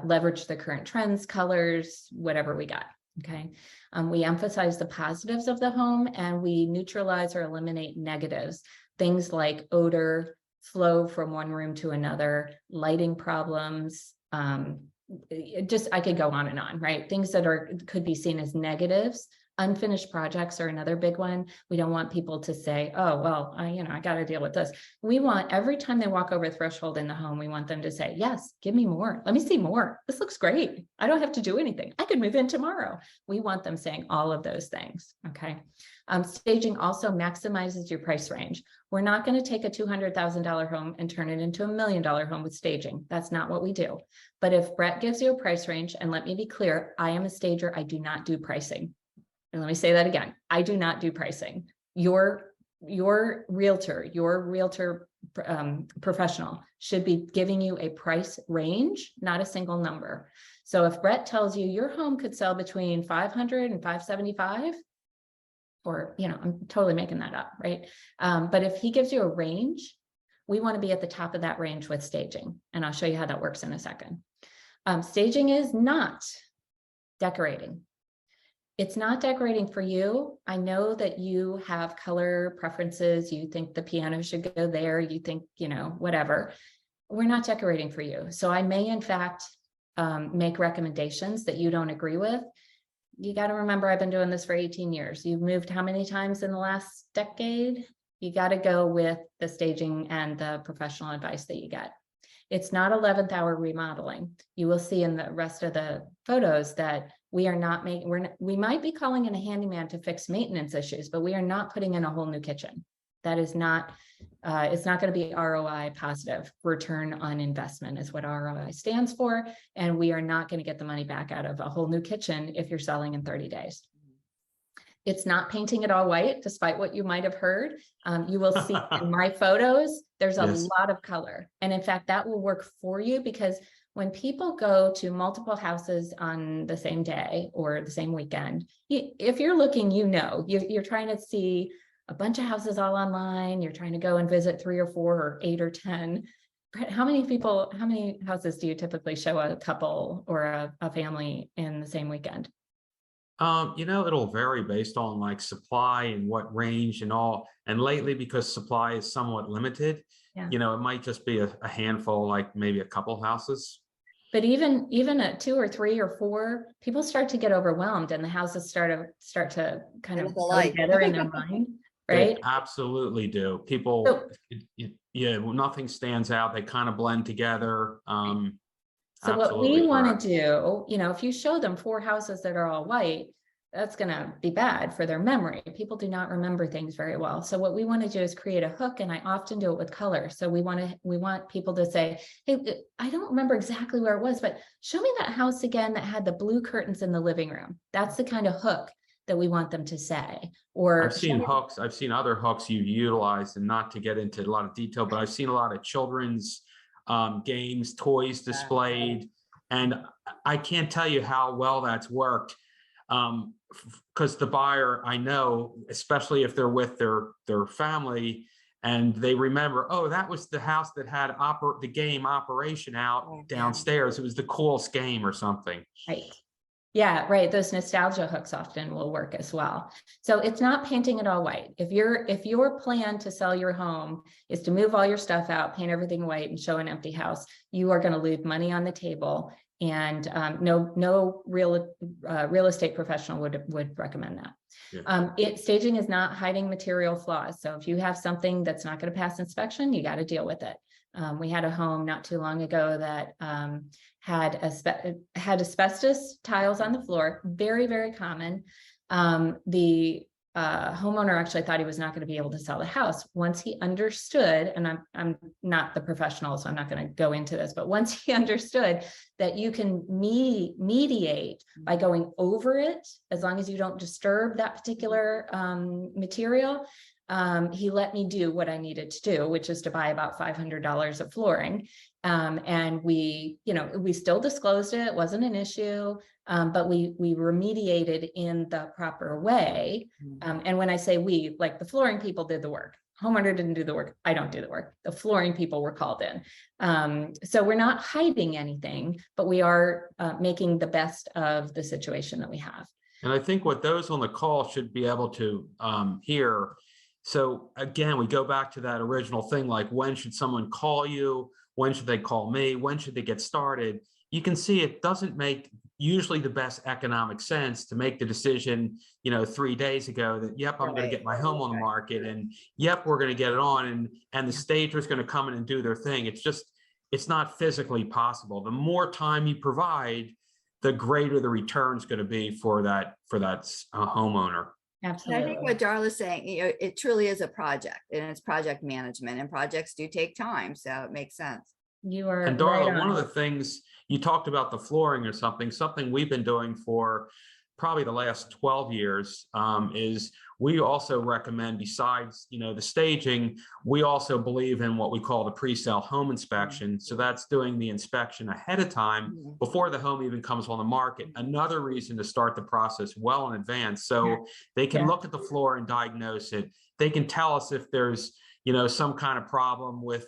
S2: leverage the current trends, colors, whatever we got. Okay. We emphasize the positives of the home, and we neutralize or eliminate negatives. Things like odor, flow from one room to another, lighting problems, I could go on and on, right? Things that could be seen as negatives. Unfinished projects are another big one. We don't want people to say, oh, well, I got to deal with this. We want every time they walk over a threshold in the home, we want them to say, yes, give me more. Let me see more. This looks great. I don't have to do anything. I could move in tomorrow. We want them saying all of those things. Okay. Staging also maximizes your price range. We're not going to take a $200,000 home and turn it into $1 million home with staging. That's not what we do. But if Brett gives you a price range, and let me be clear, I am a stager. I do not do pricing. And let me say that again. I do not do pricing. Your realtor professional should be giving you a price range, not a single number. So if Brett tells you your home could sell between 500 and 575, or, I'm totally making that up, right? But if he gives you a range, we want to be at the top of that range with staging. And I'll show you how that works in a second. Staging is not decorating. It's not decorating for you. I know that you have color preferences. You think the piano should go there. You think, whatever. We're not decorating for you. So I may, in fact, make recommendations that you don't agree with. You got to remember, I've been doing this for 18 years. You've moved how many times in the last decade? You got to go with the staging and the professional advice that you get. It's not 11th hour remodeling. You will see in the rest of the photos that we are not making, we might be calling in a handyman to fix maintenance issues, but we are not putting in a whole new kitchen. That is not, it's not going to be ROI positive. Return on investment is what ROI stands for. And we are not going to get the money back out of a whole new kitchen if you're selling in 30 days. It's not painting it all white, despite what you might have heard. You will see in my photos, there's a lot of color. And in fact, that will work for you, because when people go to multiple houses on the same day or the same weekend, if you're looking, you're trying to see a bunch of houses all online. You're trying to go and visit 3 or 4 or 8 or 10. How many houses do you typically show a couple or a family in the same weekend?
S1: It'll vary based on like supply and what range and all. And lately, because supply is somewhat limited, it might just be a handful, like maybe a couple houses.
S2: But even at 2 or 3 or 4, people start to get overwhelmed, and the houses start to kind of go together in their mind, right?
S1: They absolutely do. People, nothing stands out. They kind of blend together.
S2: So what we want to do, if you show them 4 houses that are all white, that's going to be bad for their memory. People do not remember things very well. So what we want to do is create a hook, and I often do it with color. So we want people to say, hey, I don't remember exactly where it was, but show me that house again that had the blue curtains in the living room. That's the kind of hook that we want them to say. Or
S1: I've seen hooks. I've seen other hooks you've utilized, and not to get into a lot of detail, but I've seen a lot of children's games, toys displayed, and I can't tell you how well that's worked, because the buyer, I know, especially if they're with their family and they remember, oh, that was the house that had the game Operation out downstairs. It was the coolest game or something.
S2: Right. Yeah, right. Those nostalgia hooks often will work as well. So it's not painting it all white. If your plan to sell your home is to move all your stuff out, paint everything white, and show an empty house, you are going to leave money on the table. And no real estate professional would recommend that. Yeah. Staging is not hiding material flaws. So if you have something that's not going to pass inspection, you got to deal with it. We had a home not too long ago that had asbestos tiles on the floor, very, very common. The homeowner actually thought he was not going to be able to sell the house. Once he understood, and I'm not the professional, so I'm not going to go into this, but once he understood that you can mediate by going over it, as long as you don't disturb that particular material, he let me do what I needed to do, which is to buy about $500 of flooring. And we still disclosed it. It wasn't an issue, but we remediated in the proper way. And when I say we, like the flooring people did the work. Homeowner didn't do the work. I don't do the work. The flooring people were called in. So we're not hiding anything, but we are making the best of the situation that we have.
S1: And I think what those on the call should be able to hear. So again, we go back to that original thing, like when should someone call you? When should they call me? When should they get started? You can see it doesn't make usually the best economic sense to make the decision, 3 days ago that, yep, I'm going to get my home on the market, and yep, we're going to get it on, and the stager is going to come in and do their thing. It's not physically possible. The more time you provide, the greater the return is going to be for that homeowner.
S2: Absolutely.
S3: And I think what Darla's saying, it truly is a project, and it's project management, and projects do take time. So it makes sense.
S2: You are.
S1: And Darla, one of the things you talked about, the flooring or something we've been doing for probably the last 12 years is we also recommend, besides, the staging, we also believe in what we call the pre-sale home inspection. So that's doing the inspection ahead of time before the home even comes on the market. Another reason to start the process well in advance. So they can look at the floor and diagnose it. They can tell us if there's, some kind of problem with,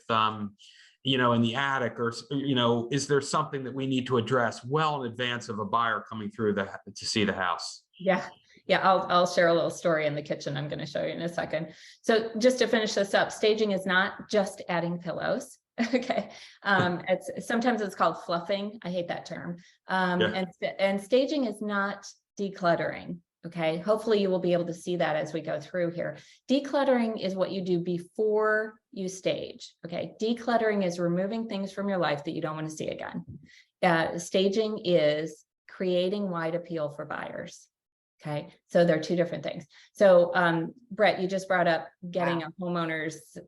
S1: in the attic, or, is there something that we need to address well in advance of a buyer coming through to see the house?
S2: Yeah. Yeah. I'll share a little story in the kitchen I'm going to show you in a second. So just to finish this up, staging is not just adding pillows. Okay. Sometimes it's called fluffing. I hate that term. And staging is not decluttering. Okay. Hopefully you will be able to see that as we go through here. Decluttering is what you do before you stage. Okay. Decluttering is removing things from your life that you don't want to see again. Staging is creating wide appeal for buyers. Okay. So they're two different things. So, Brett, you just brought up getting a homeowner's,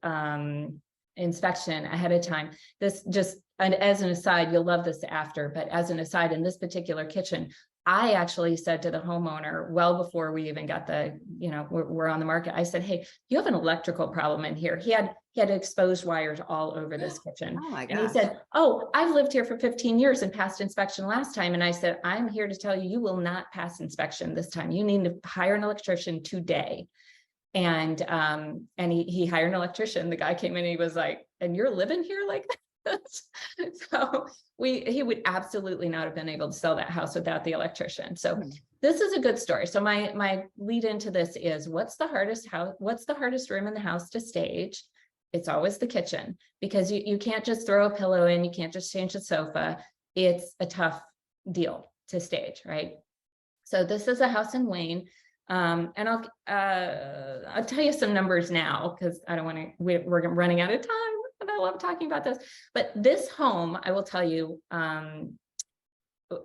S2: inspection ahead of time. This just, and as an aside, you'll love this after, but as an aside, in this particular kitchen, I actually said to the homeowner, well, before we even got the, we're on the market, I said, hey, you have an electrical problem in here. He had exposed wires all over this kitchen.
S3: Oh my gosh.
S2: And he said, oh, I've lived here for 15 years and passed inspection last time. And I said, I'm here to tell you, you will not pass inspection this time. You need to hire an electrician today. And he hired an electrician. The guy came in and he was like, and you're living here like that? So he would absolutely not have been able to sell that house without the electrician. So this is a good story. So my lead into this is, what's the hardest room in the house to stage? It's always the kitchen, because you can't just throw a pillow in, you can't just change the sofa. It's a tough deal to stage, right? So this is a house in Wayne. And I'll tell you some numbers now, because I don't want to, we're running out of time, and I love talking about this. But this home, I will tell you,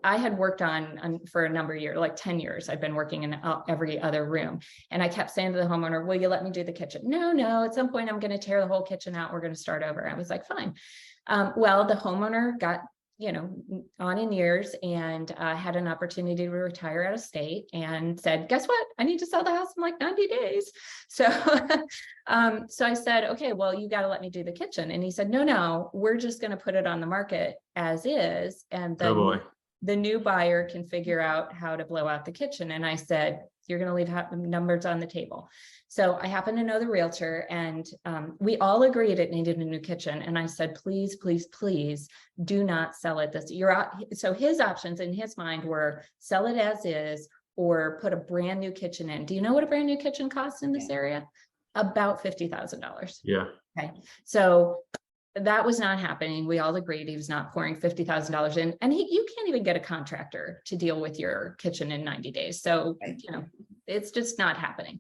S2: I had worked on for a number of years, like 10 years. I've been working in every other room. And I kept saying to the homeowner, will you let me do the kitchen? No, at some point I'm going to tear the whole kitchen out. We're going to start over. I was like, fine. Well, the homeowner got, on in years, and had an opportunity to retire out of state, and said, guess what? I need to sell the house in like 90 days. So, so I said, okay, well, you got to let me do the kitchen. And he said, no, we're just going to put it on the market as is. And then the new buyer can figure out how to blow out the kitchen. And I said, you're going to leave numbers on the table. So I happen to know the realtor, and we all agreed it needed a new kitchen. And I said, please, please, please do not sell it this year. So his options in his mind were sell it as is, or put a brand new kitchen in. Do you know what a brand new kitchen costs in this area? About $50,000.
S1: Yeah.
S2: Okay. So that was not happening. We all agreed he was not pouring $50,000 in, and you can't even get a contractor to deal with your kitchen in 90 days. So, it's just not happening.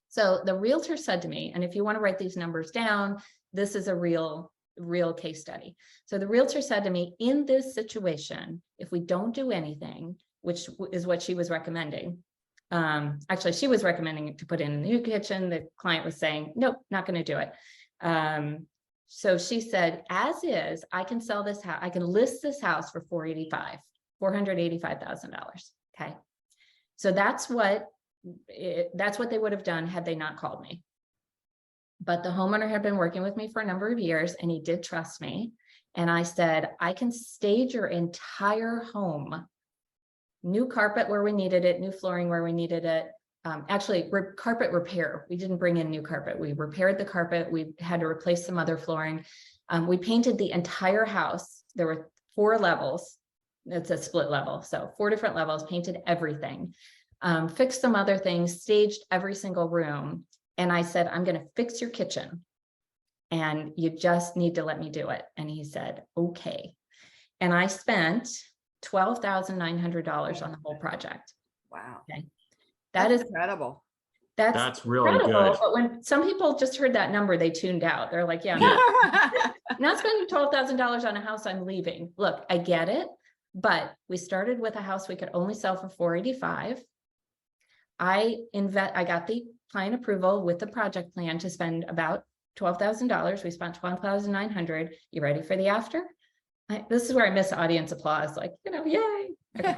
S2: So the realtor said to me, and if you want to write these numbers down, this is a real case study. So the realtor said to me, in this situation, if we don't do anything, which is what she was recommending, actually, she was recommending to put in a new kitchen. The client was saying, nope, not going to do it. So she said, as is, I can sell this house. I can list this house for $485,000. Okay. So that's what they would have done had they not called me. But the homeowner had been working with me for a number of years, and he did trust me. And I said, I can stage your entire home. New carpet where we needed it, new flooring where we needed it. Actually, carpet repair. We didn't bring in new carpet. We repaired the carpet. We had to replace some other flooring. We painted the entire house. There were 4 levels. It's a split level. So 4 different levels, painted everything. Fixed some other things, staged every single room. And I said, I'm going to fix your kitchen, and you just need to let me do it. And he said, okay. And I spent $12,900 on the whole project.
S3: Wow.
S2: Okay.
S3: That's incredible.
S1: That's really
S2: incredible,
S1: good.
S2: But when some people just heard that number, they tuned out. They're like, yeah, I'm not spending $12,000 on a house, I'm leaving. Look, I get it. But we started with a house we could only sell for $485,000. I got the client approval with the project plan to spend about $12,000. We spent $12,900. You ready for the after? This is where I miss audience applause. Like, yay. Okay.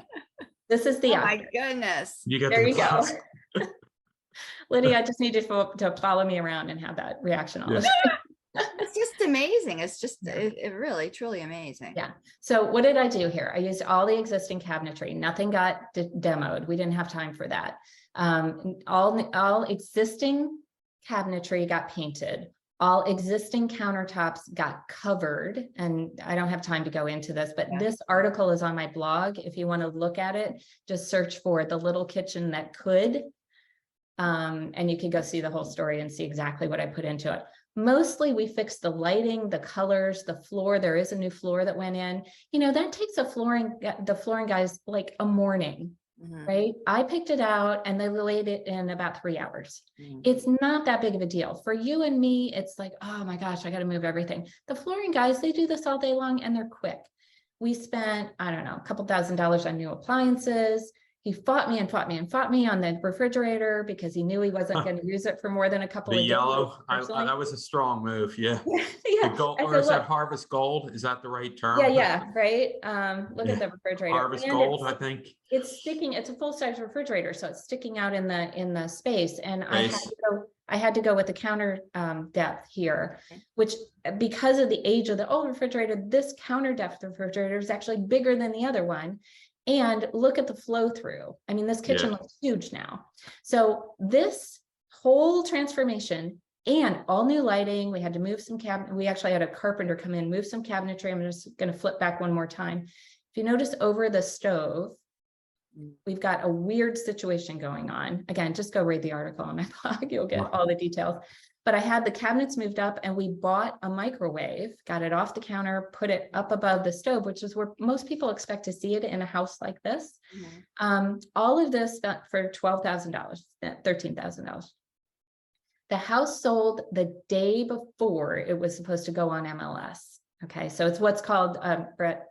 S2: This is the after.
S3: My goodness.
S2: There you go. Lydia, I just need you to follow me around and have that reaction.
S1: Yes.
S3: It's just amazing. It's just it really, truly amazing.
S2: Yeah. So what did I do here? I used all the existing cabinetry. Nothing got demoed. We didn't have time for that. All existing cabinetry got painted. All existing countertops got covered, and I don't have time to go into this, but
S3: Yeah.
S2: this article is on my blog. If you want to look at it, just search for the little kitchen that could. And you can go see the whole story and see exactly what I put into it. Mostly we fixed the lighting, the colors, the floor. There is a new floor that went in. You know, that takes the flooring guys like a morning, right? I picked it out and they laid it in about 3 hours. It's not that big of a deal. For you and me, it's like, oh my gosh, I got to move everything. The flooring guys, they do this all day long and they're quick. We spent, I don't know, a couple $1,000s on new appliances. He fought me on the refrigerator because he knew he wasn't going to use it for more than a couple
S1: The
S2: of days.
S1: yellow, that was a strong move. Yeah.
S2: Yeah.
S1: The gold,
S2: I
S1: or
S2: said,
S1: is that
S2: look,
S1: harvest gold? Is that the right term?
S2: yeah, right. Look at the refrigerator.
S1: Harvest
S2: And
S1: gold, I think.
S2: it's sticking, it's a full-size refrigerator, so it's sticking out in the space. And I had to go with the counter depth here, which because of the age of the old refrigerator, this counter depth refrigerator is actually bigger than the other one. And look at the flow through. I mean, this kitchen looks huge now. So this whole transformation and all new lighting, we had to move some cabinet. We actually had a carpenter come in, move some cabinetry. I'm just going to flip back one more time. If you notice over the stove, we've got a weird situation going on. Again, just go read the article on my blog. You'll get all the details. But I had the cabinets moved up and we bought a microwave, got it off the counter, put it up above the stove, which is where most people expect to see it in a house like this. All of this spent for $12,000, $13,000. The house sold the day before it was supposed to go on MLS. Okay, so it's what's called, Brett,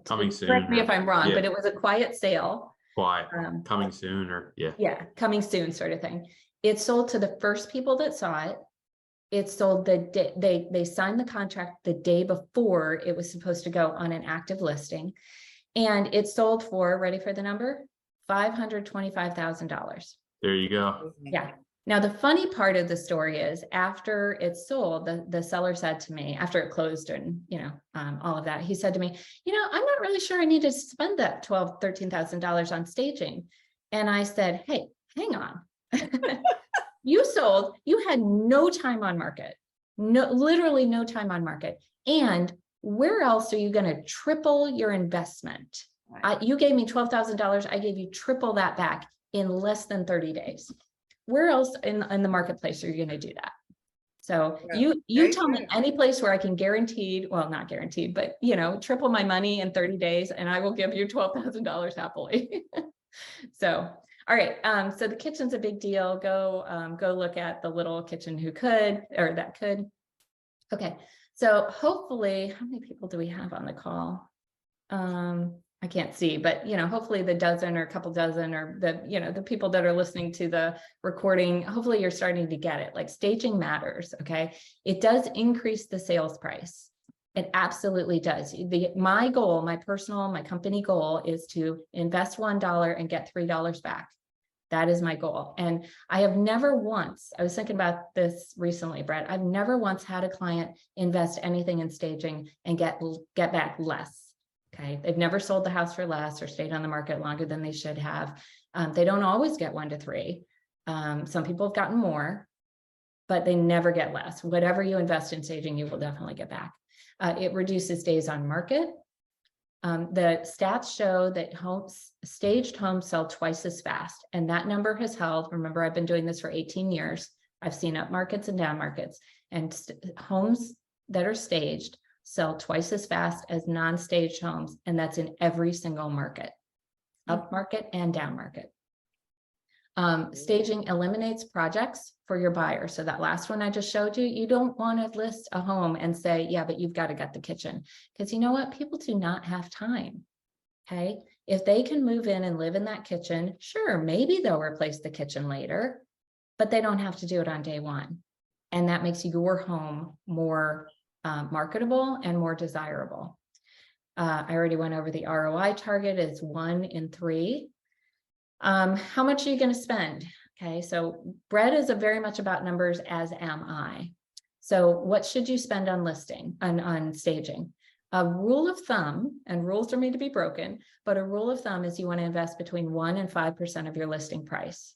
S1: Coming soon.
S2: Correct me if I'm wrong, but it was a quiet sale.
S1: Quiet, coming soon, or
S2: yeah, coming soon sort of thing. It sold to the first people that saw it. It sold the day they signed the contract the day before it was supposed to go on an active listing, and it sold for, ready for the number, $525,000.
S1: there you go.
S2: Yeah. Now the funny part of the story is after it sold, the seller said to me after it closed and all of that, he said to me, I'm not really sure I need to spend that $13,000 on staging. And I said, hey, hang on. You had no time on market, literally no time on market. And where else are you going to triple your investment? You gave me $12,000. I gave you triple that back in less than 30 days. Where else in the marketplace are you going to do that? So you tell me any place where I can guaranteed, well, not guaranteed, but triple my money in 30 days and I will give you $12,000 happily. So, all right. So the kitchen's a big deal. Go look at the little kitchen that could. Okay. So hopefully, how many people do we have on the call? I can't see, but hopefully the dozen or a couple dozen or the people that are listening to the recording, hopefully you're starting to get it. Like staging matters. Okay. It does increase the sales price. It absolutely does. My goal, my company goal is to invest $1 and get $3 back. That is my goal. And I have never once, I was thinking about this recently, Brett, I've never once had a client invest anything in staging and get back less. Okay. They've never sold the house for less or stayed on the market longer than they should have. They don't always get 1 to 3. Some people have gotten more, but they never get less. Whatever you invest in staging, you will definitely get back. It reduces days on market. The stats show that staged homes sell twice as fast, and that number has held. Remember, I've been doing this for 18 years. I've seen up markets and down markets, and homes that are staged sell twice as fast as non-staged homes, and that's in every single market, up market and down market. Staging eliminates projects for your buyer. So that last one I just showed you, you don't want to list a home and say, yeah, but you've got to get the kitchen. Because you know what? People do not have time. Okay. If they can move in and live in that kitchen, sure, maybe they'll replace the kitchen later, but they don't have to do it on day one. And that makes your home more marketable and more desirable. I already went over the ROI target is 1 in 3. How much are you going to spend? Okay, so Brett is very much about numbers, as am I. So what should you spend on listing, on staging? A rule of thumb, and rules are made to be broken, but a rule of thumb is you want to invest between 1% and 5% of your listing price.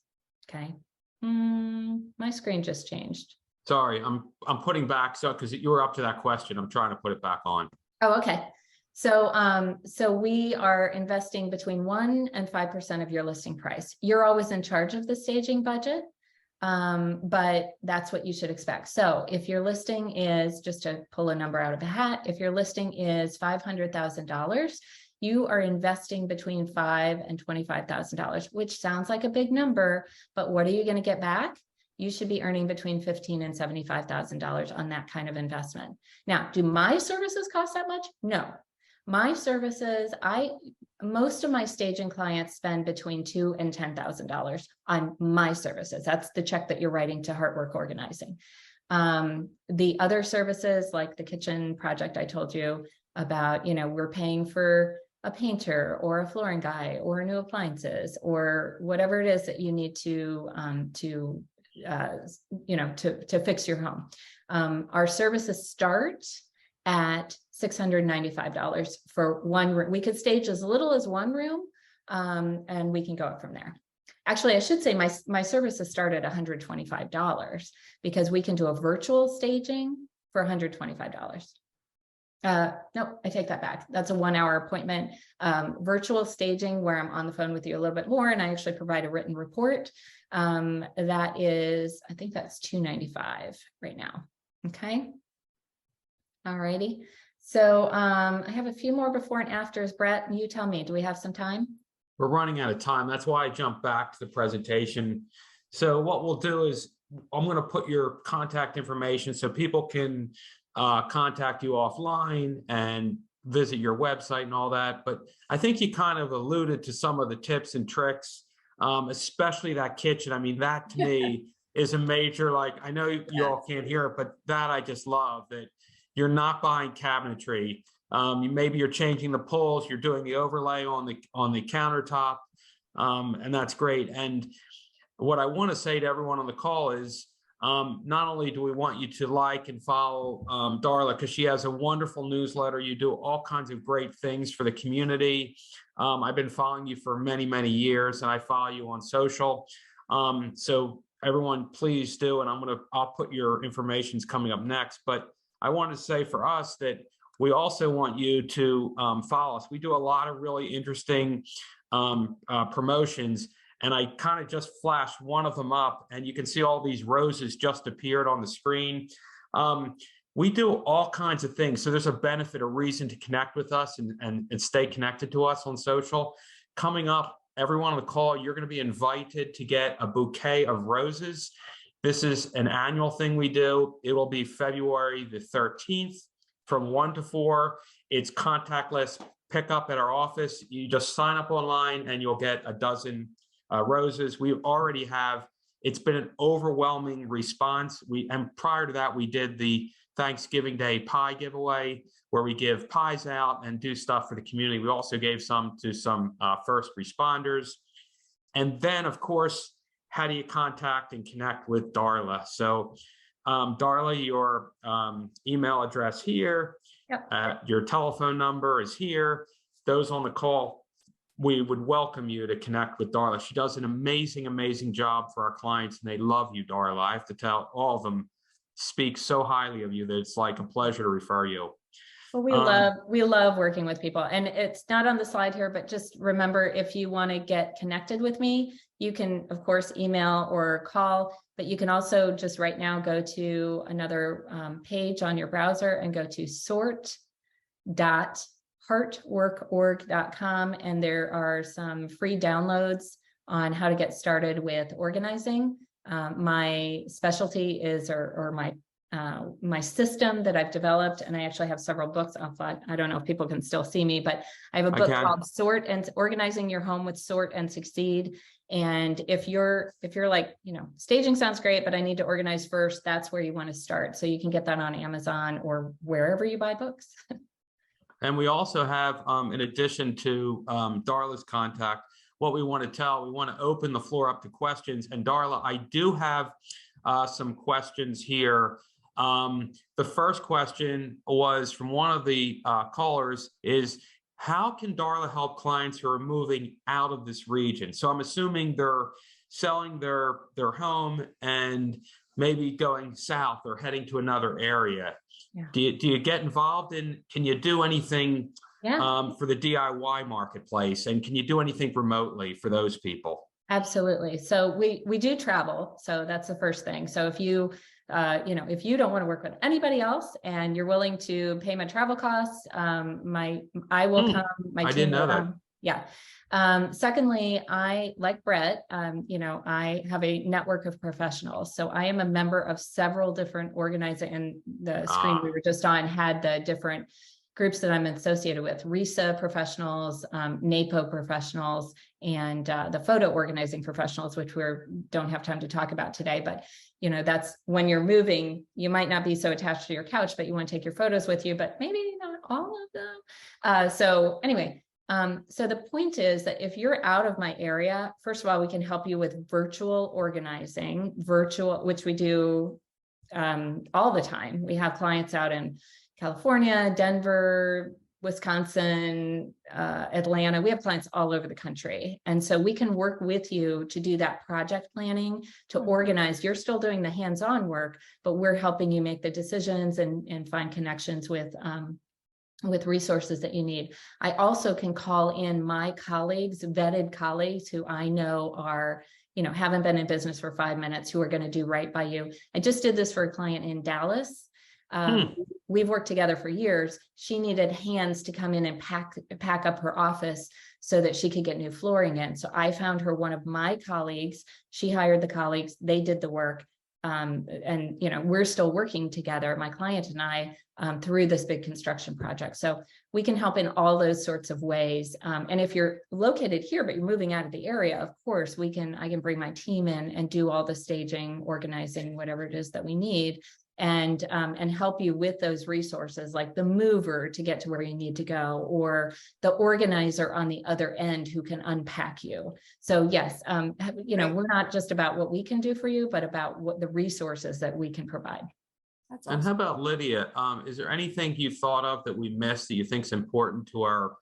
S2: Okay. My screen just changed.
S1: Sorry, I'm putting back, so because you were up to that question, I'm trying to put it back on.
S2: Oh, okay. So, so we are investing between 1% and 5% of your listing price. You're always in charge of the staging budget, but that's what you should expect. So if your listing is, just to pull a number out of a hat, if your listing is $500,000, you are investing between $5,000 and $25,000, which sounds like a big number, but what are you going to get back? You should be earning between $15,000 and $75,000 on that kind of investment. Now, do my services cost that much? No. My services, most of my staging clients spend between $2,000 and $10,000 on my services. That's the check that you're writing to HeartWork Organizing. The other services, like the kitchen project I told you about, we're paying for a painter or a flooring guy or new appliances or whatever it is that you need to fix your home. Our services start at $695 for one room. We could stage as little as one room, and we can go up from there. Actually, I should say my services start at $125 because we can do a virtual staging for $125. No, I take that back. That's a 1-hour appointment. Virtual staging where I'm on the phone with you a little bit more and I actually provide a written report. That is, I think that's $295 right now. Okay. All righty. So I have a few more before and afters. Brett, you tell me, do we have some time?
S1: We're running out of time. That's why I jumped back to the presentation. So what we'll do is I'm going to put your contact information so people can contact you offline and visit your website and all that. But I think you kind of alluded to some of the tips and tricks, especially that kitchen. I mean, that to me is a major, like, I know you all can't hear it, but that I just love that you're not buying cabinetry. Maybe you're changing the poles, you're doing the overlay on the countertop, and that's great. And what I want to say to everyone on the call is, not only do we want you to like and follow Darla, because she has a wonderful newsletter. You do all kinds of great things for the community. I've been following you for many, many years, and I follow you on social. So everyone, please do. And I'll put your information's coming up next. But I wanted to say for us that we also want you to follow us. We do a lot of really interesting promotions. And I kind of just flashed one of them up and you can see all these roses just appeared on the screen. We do all kinds of things. So there's a benefit, a reason to connect with us and stay connected to us on social. Coming up, everyone on the call, you're going to be invited to get a bouquet of roses. This is an annual thing we do. It will be February the 13th from 1 to 4. It's contactless pickup at our office. You just sign up online and you'll get a dozen roses. We already have, it's been an overwhelming response. And prior to that, we did the Thanksgiving Day pie giveaway where we give pies out and do stuff for the community. We also gave some to some first responders. And then, of course, how do you contact and connect with Darla? So Darla, your email address here,
S2: Yep.
S1: Your telephone number is here. Those on the call, we would welcome you to connect with Darla. She does an amazing, amazing job for our clients, and they love you, Darla. I have to tell, all of them speak so highly of you that it's like a pleasure to refer you.
S2: Well, we love working with people, and it's not on the slide here, but just remember, if you want to get connected with me, you can, of course, email or call, but you can also just right now go to another page on your browser and go to sort.heartworkorg.com. And there are some free downloads on how to get started with organizing. My specialty is, or my system that I've developed, and I actually have several books on that. I don't know if people can still see me, but I have a book called Sort and Organizing Your Home with Sort and Succeed. And if you're like, staging sounds great, but I need to organize first, that's where you want to start. So you can get that on Amazon or wherever you buy books.
S1: And we also have, in addition to Darla's contact, what we want to open the floor up to questions. And Darla, I do have some questions here. The first question was from one of the callers is, how can Darla help clients who are moving out of this region? So I'm assuming they're selling their home and maybe going south or heading to another area.
S2: Yeah.
S1: Do you get involved in, can you do anything
S2: Yeah.
S1: for the DIY marketplace? And can you do anything remotely for those people?
S2: Absolutely. So we do travel. So that's the first thing. So if you, if you don't want to work with anybody else and you're willing to pay my travel costs, I will come, my
S1: I
S2: team
S1: didn't know
S2: will
S1: that.
S2: come. Yeah. Secondly, I, like Brett, I have a network of professionals. So I am a member of several different organizing, and the screen we were just on had the different groups that I'm associated with: RISA professionals, NAPO professionals, and the photo organizing professionals, which we don't have time to talk about today. But that's when you're moving, you might not be so attached to your couch, but you want to take your photos with you, but maybe not all of them. So anyway, so the point is that if you're out of my area, first of all, we can help you with virtual organizing, which we do all the time. We have clients out in California, Denver, Wisconsin, Atlanta. We have clients all over the country. And so we can work with you to do that project planning, to organize. You're still doing the hands-on work, but we're helping you make the decisions and find connections with resources that you need. I also can call in my colleagues, vetted colleagues who I know are, haven't been in business for 5 minutes, who are going to do right by you. I just did this for a client in Dallas. We've worked together for years. She needed hands to come in and pack up her office so that she could get new flooring in. So I found her one of my colleagues. She hired the colleagues. They did the work. And we're still working together, my client and I, through this big construction project. So we can help in all those sorts of ways. And if you're located here, but you're moving out of the area, of course, I can bring my team in and do all the staging, organizing, whatever it is that we need, and help you with those resources, like the mover to get to where you need to go, or the organizer on the other end who can unpack you. So yes, we're not just about what we can do for you, but about what the resources that we can provide.
S3: That's awesome.
S1: And how about Lydia? Is there anything you thought of that we missed that you think is important to our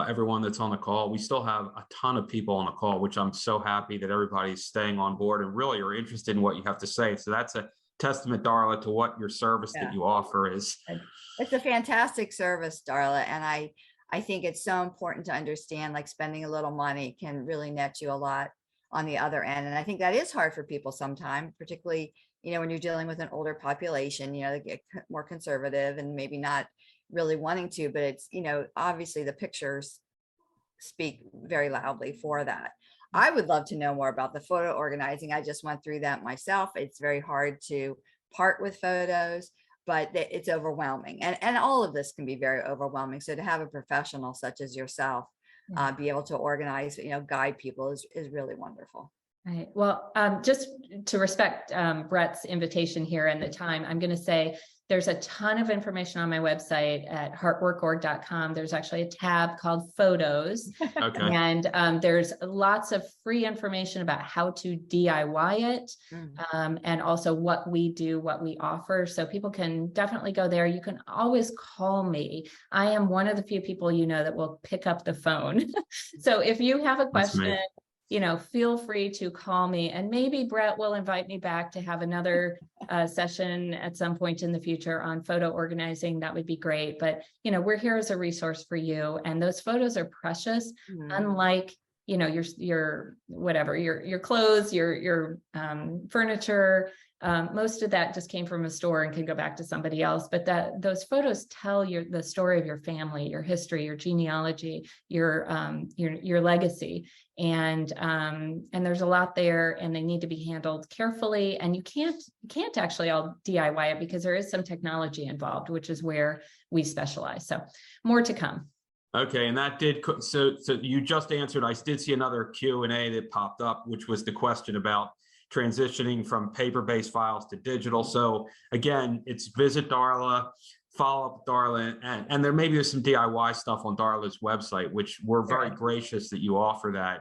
S1: everyone that's on the call? We still have a ton of people on the call, which I'm so happy that everybody's staying on board and really are interested in what you have to say. So that's a testament, Darla, to what your service that you offer is.
S3: It's a fantastic service, Darla. And I think it's so important to understand, like, spending a little money can really net you a lot on the other end. And I think that is hard for people sometimes, particularly, when you're dealing with an older population, they get more conservative and maybe not really wanting to, but it's, obviously the pictures speak very loudly for that. I would love to know more about the photo organizing. I just went through that myself. It's very hard to part with photos, but it's overwhelming. And all of this can be very overwhelming. So to have a professional such as yourself be able to organize, guide people is really wonderful.
S2: Right. Well, just to respect Brett's invitation here and the time, I'm going to say there's a ton of information on my website at heartworkorg.com. There's actually a tab called Photos.
S1: Okay.
S2: And there's lots of free information about how to DIY it, and also what we do, what we offer. So people can definitely go there. You can always call me. I am one of the few people that will pick up the phone. So if you have a question, feel free to call me, and maybe Brett will invite me back to have another session at some point in the future on photo organizing. That would be great. But, we're here as a resource for you. And those photos are precious, unlike, your whatever, your clothes, your furniture. Most of that just came from a store and can go back to somebody else. But those photos tell the story of your family, your history, your genealogy, your legacy. And there's a lot there, and they need to be handled carefully. And you can't actually all DIY it because there is some technology involved, which is where we specialize. So more to come.
S1: Okay, and that did, so you just answered. I did see another Q&A that popped up, which was the question about transitioning from paper-based files to digital. So again, it's visit Darla, follow up with Darla, and there's some DIY stuff on Darla's website, which we're very gracious that you offer that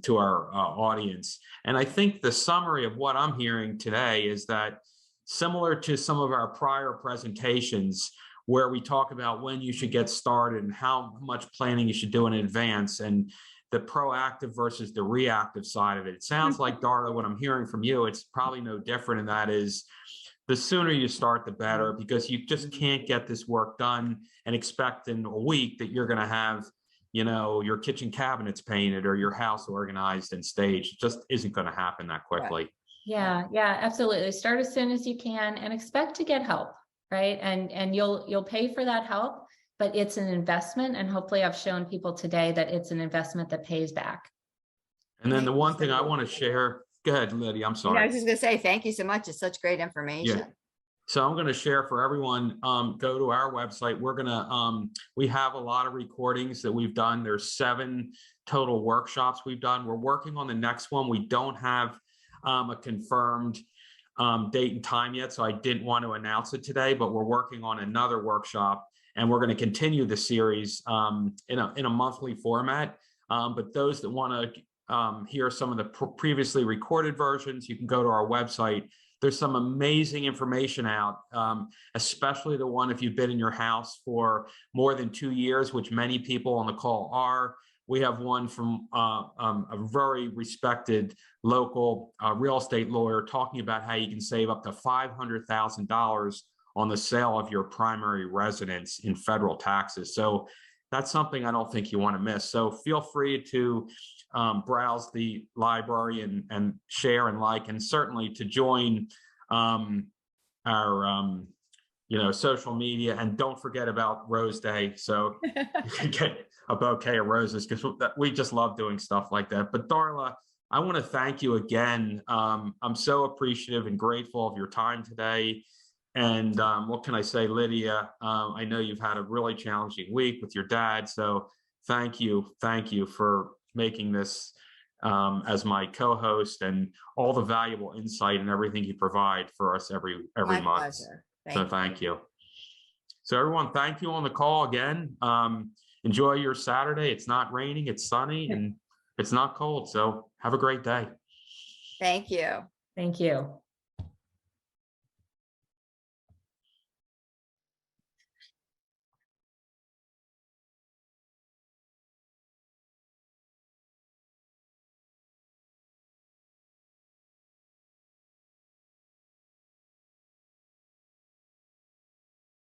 S1: to our audience. And I think the summary of what I'm hearing today is that, similar to some of our prior presentations, where we talk about when you should get started and how much planning you should do in advance, and the proactive versus the reactive side of it. It sounds like, Darla, what I'm hearing from you, it's probably no different. And that is, the sooner you start, the better, because you just can't get this work done and expect in a week that you're going to have, you know, your kitchen cabinets painted or your house organized and staged. It just isn't going to happen that quickly.
S3: Right.
S2: Yeah, absolutely. Start as soon as you can and expect to get help, right? And you'll pay for that help, but it's an investment. And hopefully I've shown people today that it's an investment that pays back.
S1: And then the one thing I want to share, go ahead, Lydia, I'm
S3: Yeah, I
S1: sorry.
S3: was just gonna say, thank you so much. It's such great information.
S1: Yeah. So I'm going to share for everyone, go to our website. We're going to, we have a lot of recordings that we've done. There's 7 total workshops we've done. We're working on the next one. We don't have a confirmed date and time yet, so I didn't want to announce it today, but we're working on another workshop, and we're going to continue the series in a monthly format. But those that want to hear some of the previously recorded versions, you can go to our website. There's some amazing information out, especially the one if you've been in your house for more than 2 years, which many people on the call are. We have one from a very respected local real estate lawyer talking about how you can save up to $500,000 on the sale of your primary residence in federal taxes. So that's something I don't think you want to miss. So feel free to browse the library and share and like, and certainly to join our social media. And don't forget about Rose Day, so you can get a bouquet of roses, because we just love doing stuff like that. But Darla, I want to thank you again. I'm so appreciative and grateful of your time today. And what can I say, Lydia? I know you've had a really challenging week with your dad, so thank you for making this as my co-host, and all the valuable insight and everything you provide for us every
S3: My
S1: month.
S3: pleasure.
S1: So thank you. So everyone, thank you on the call again. Enjoy your Saturday. It's not raining, it's sunny, and it's not cold. So have a great day.
S3: Thank you.
S2: Thank you.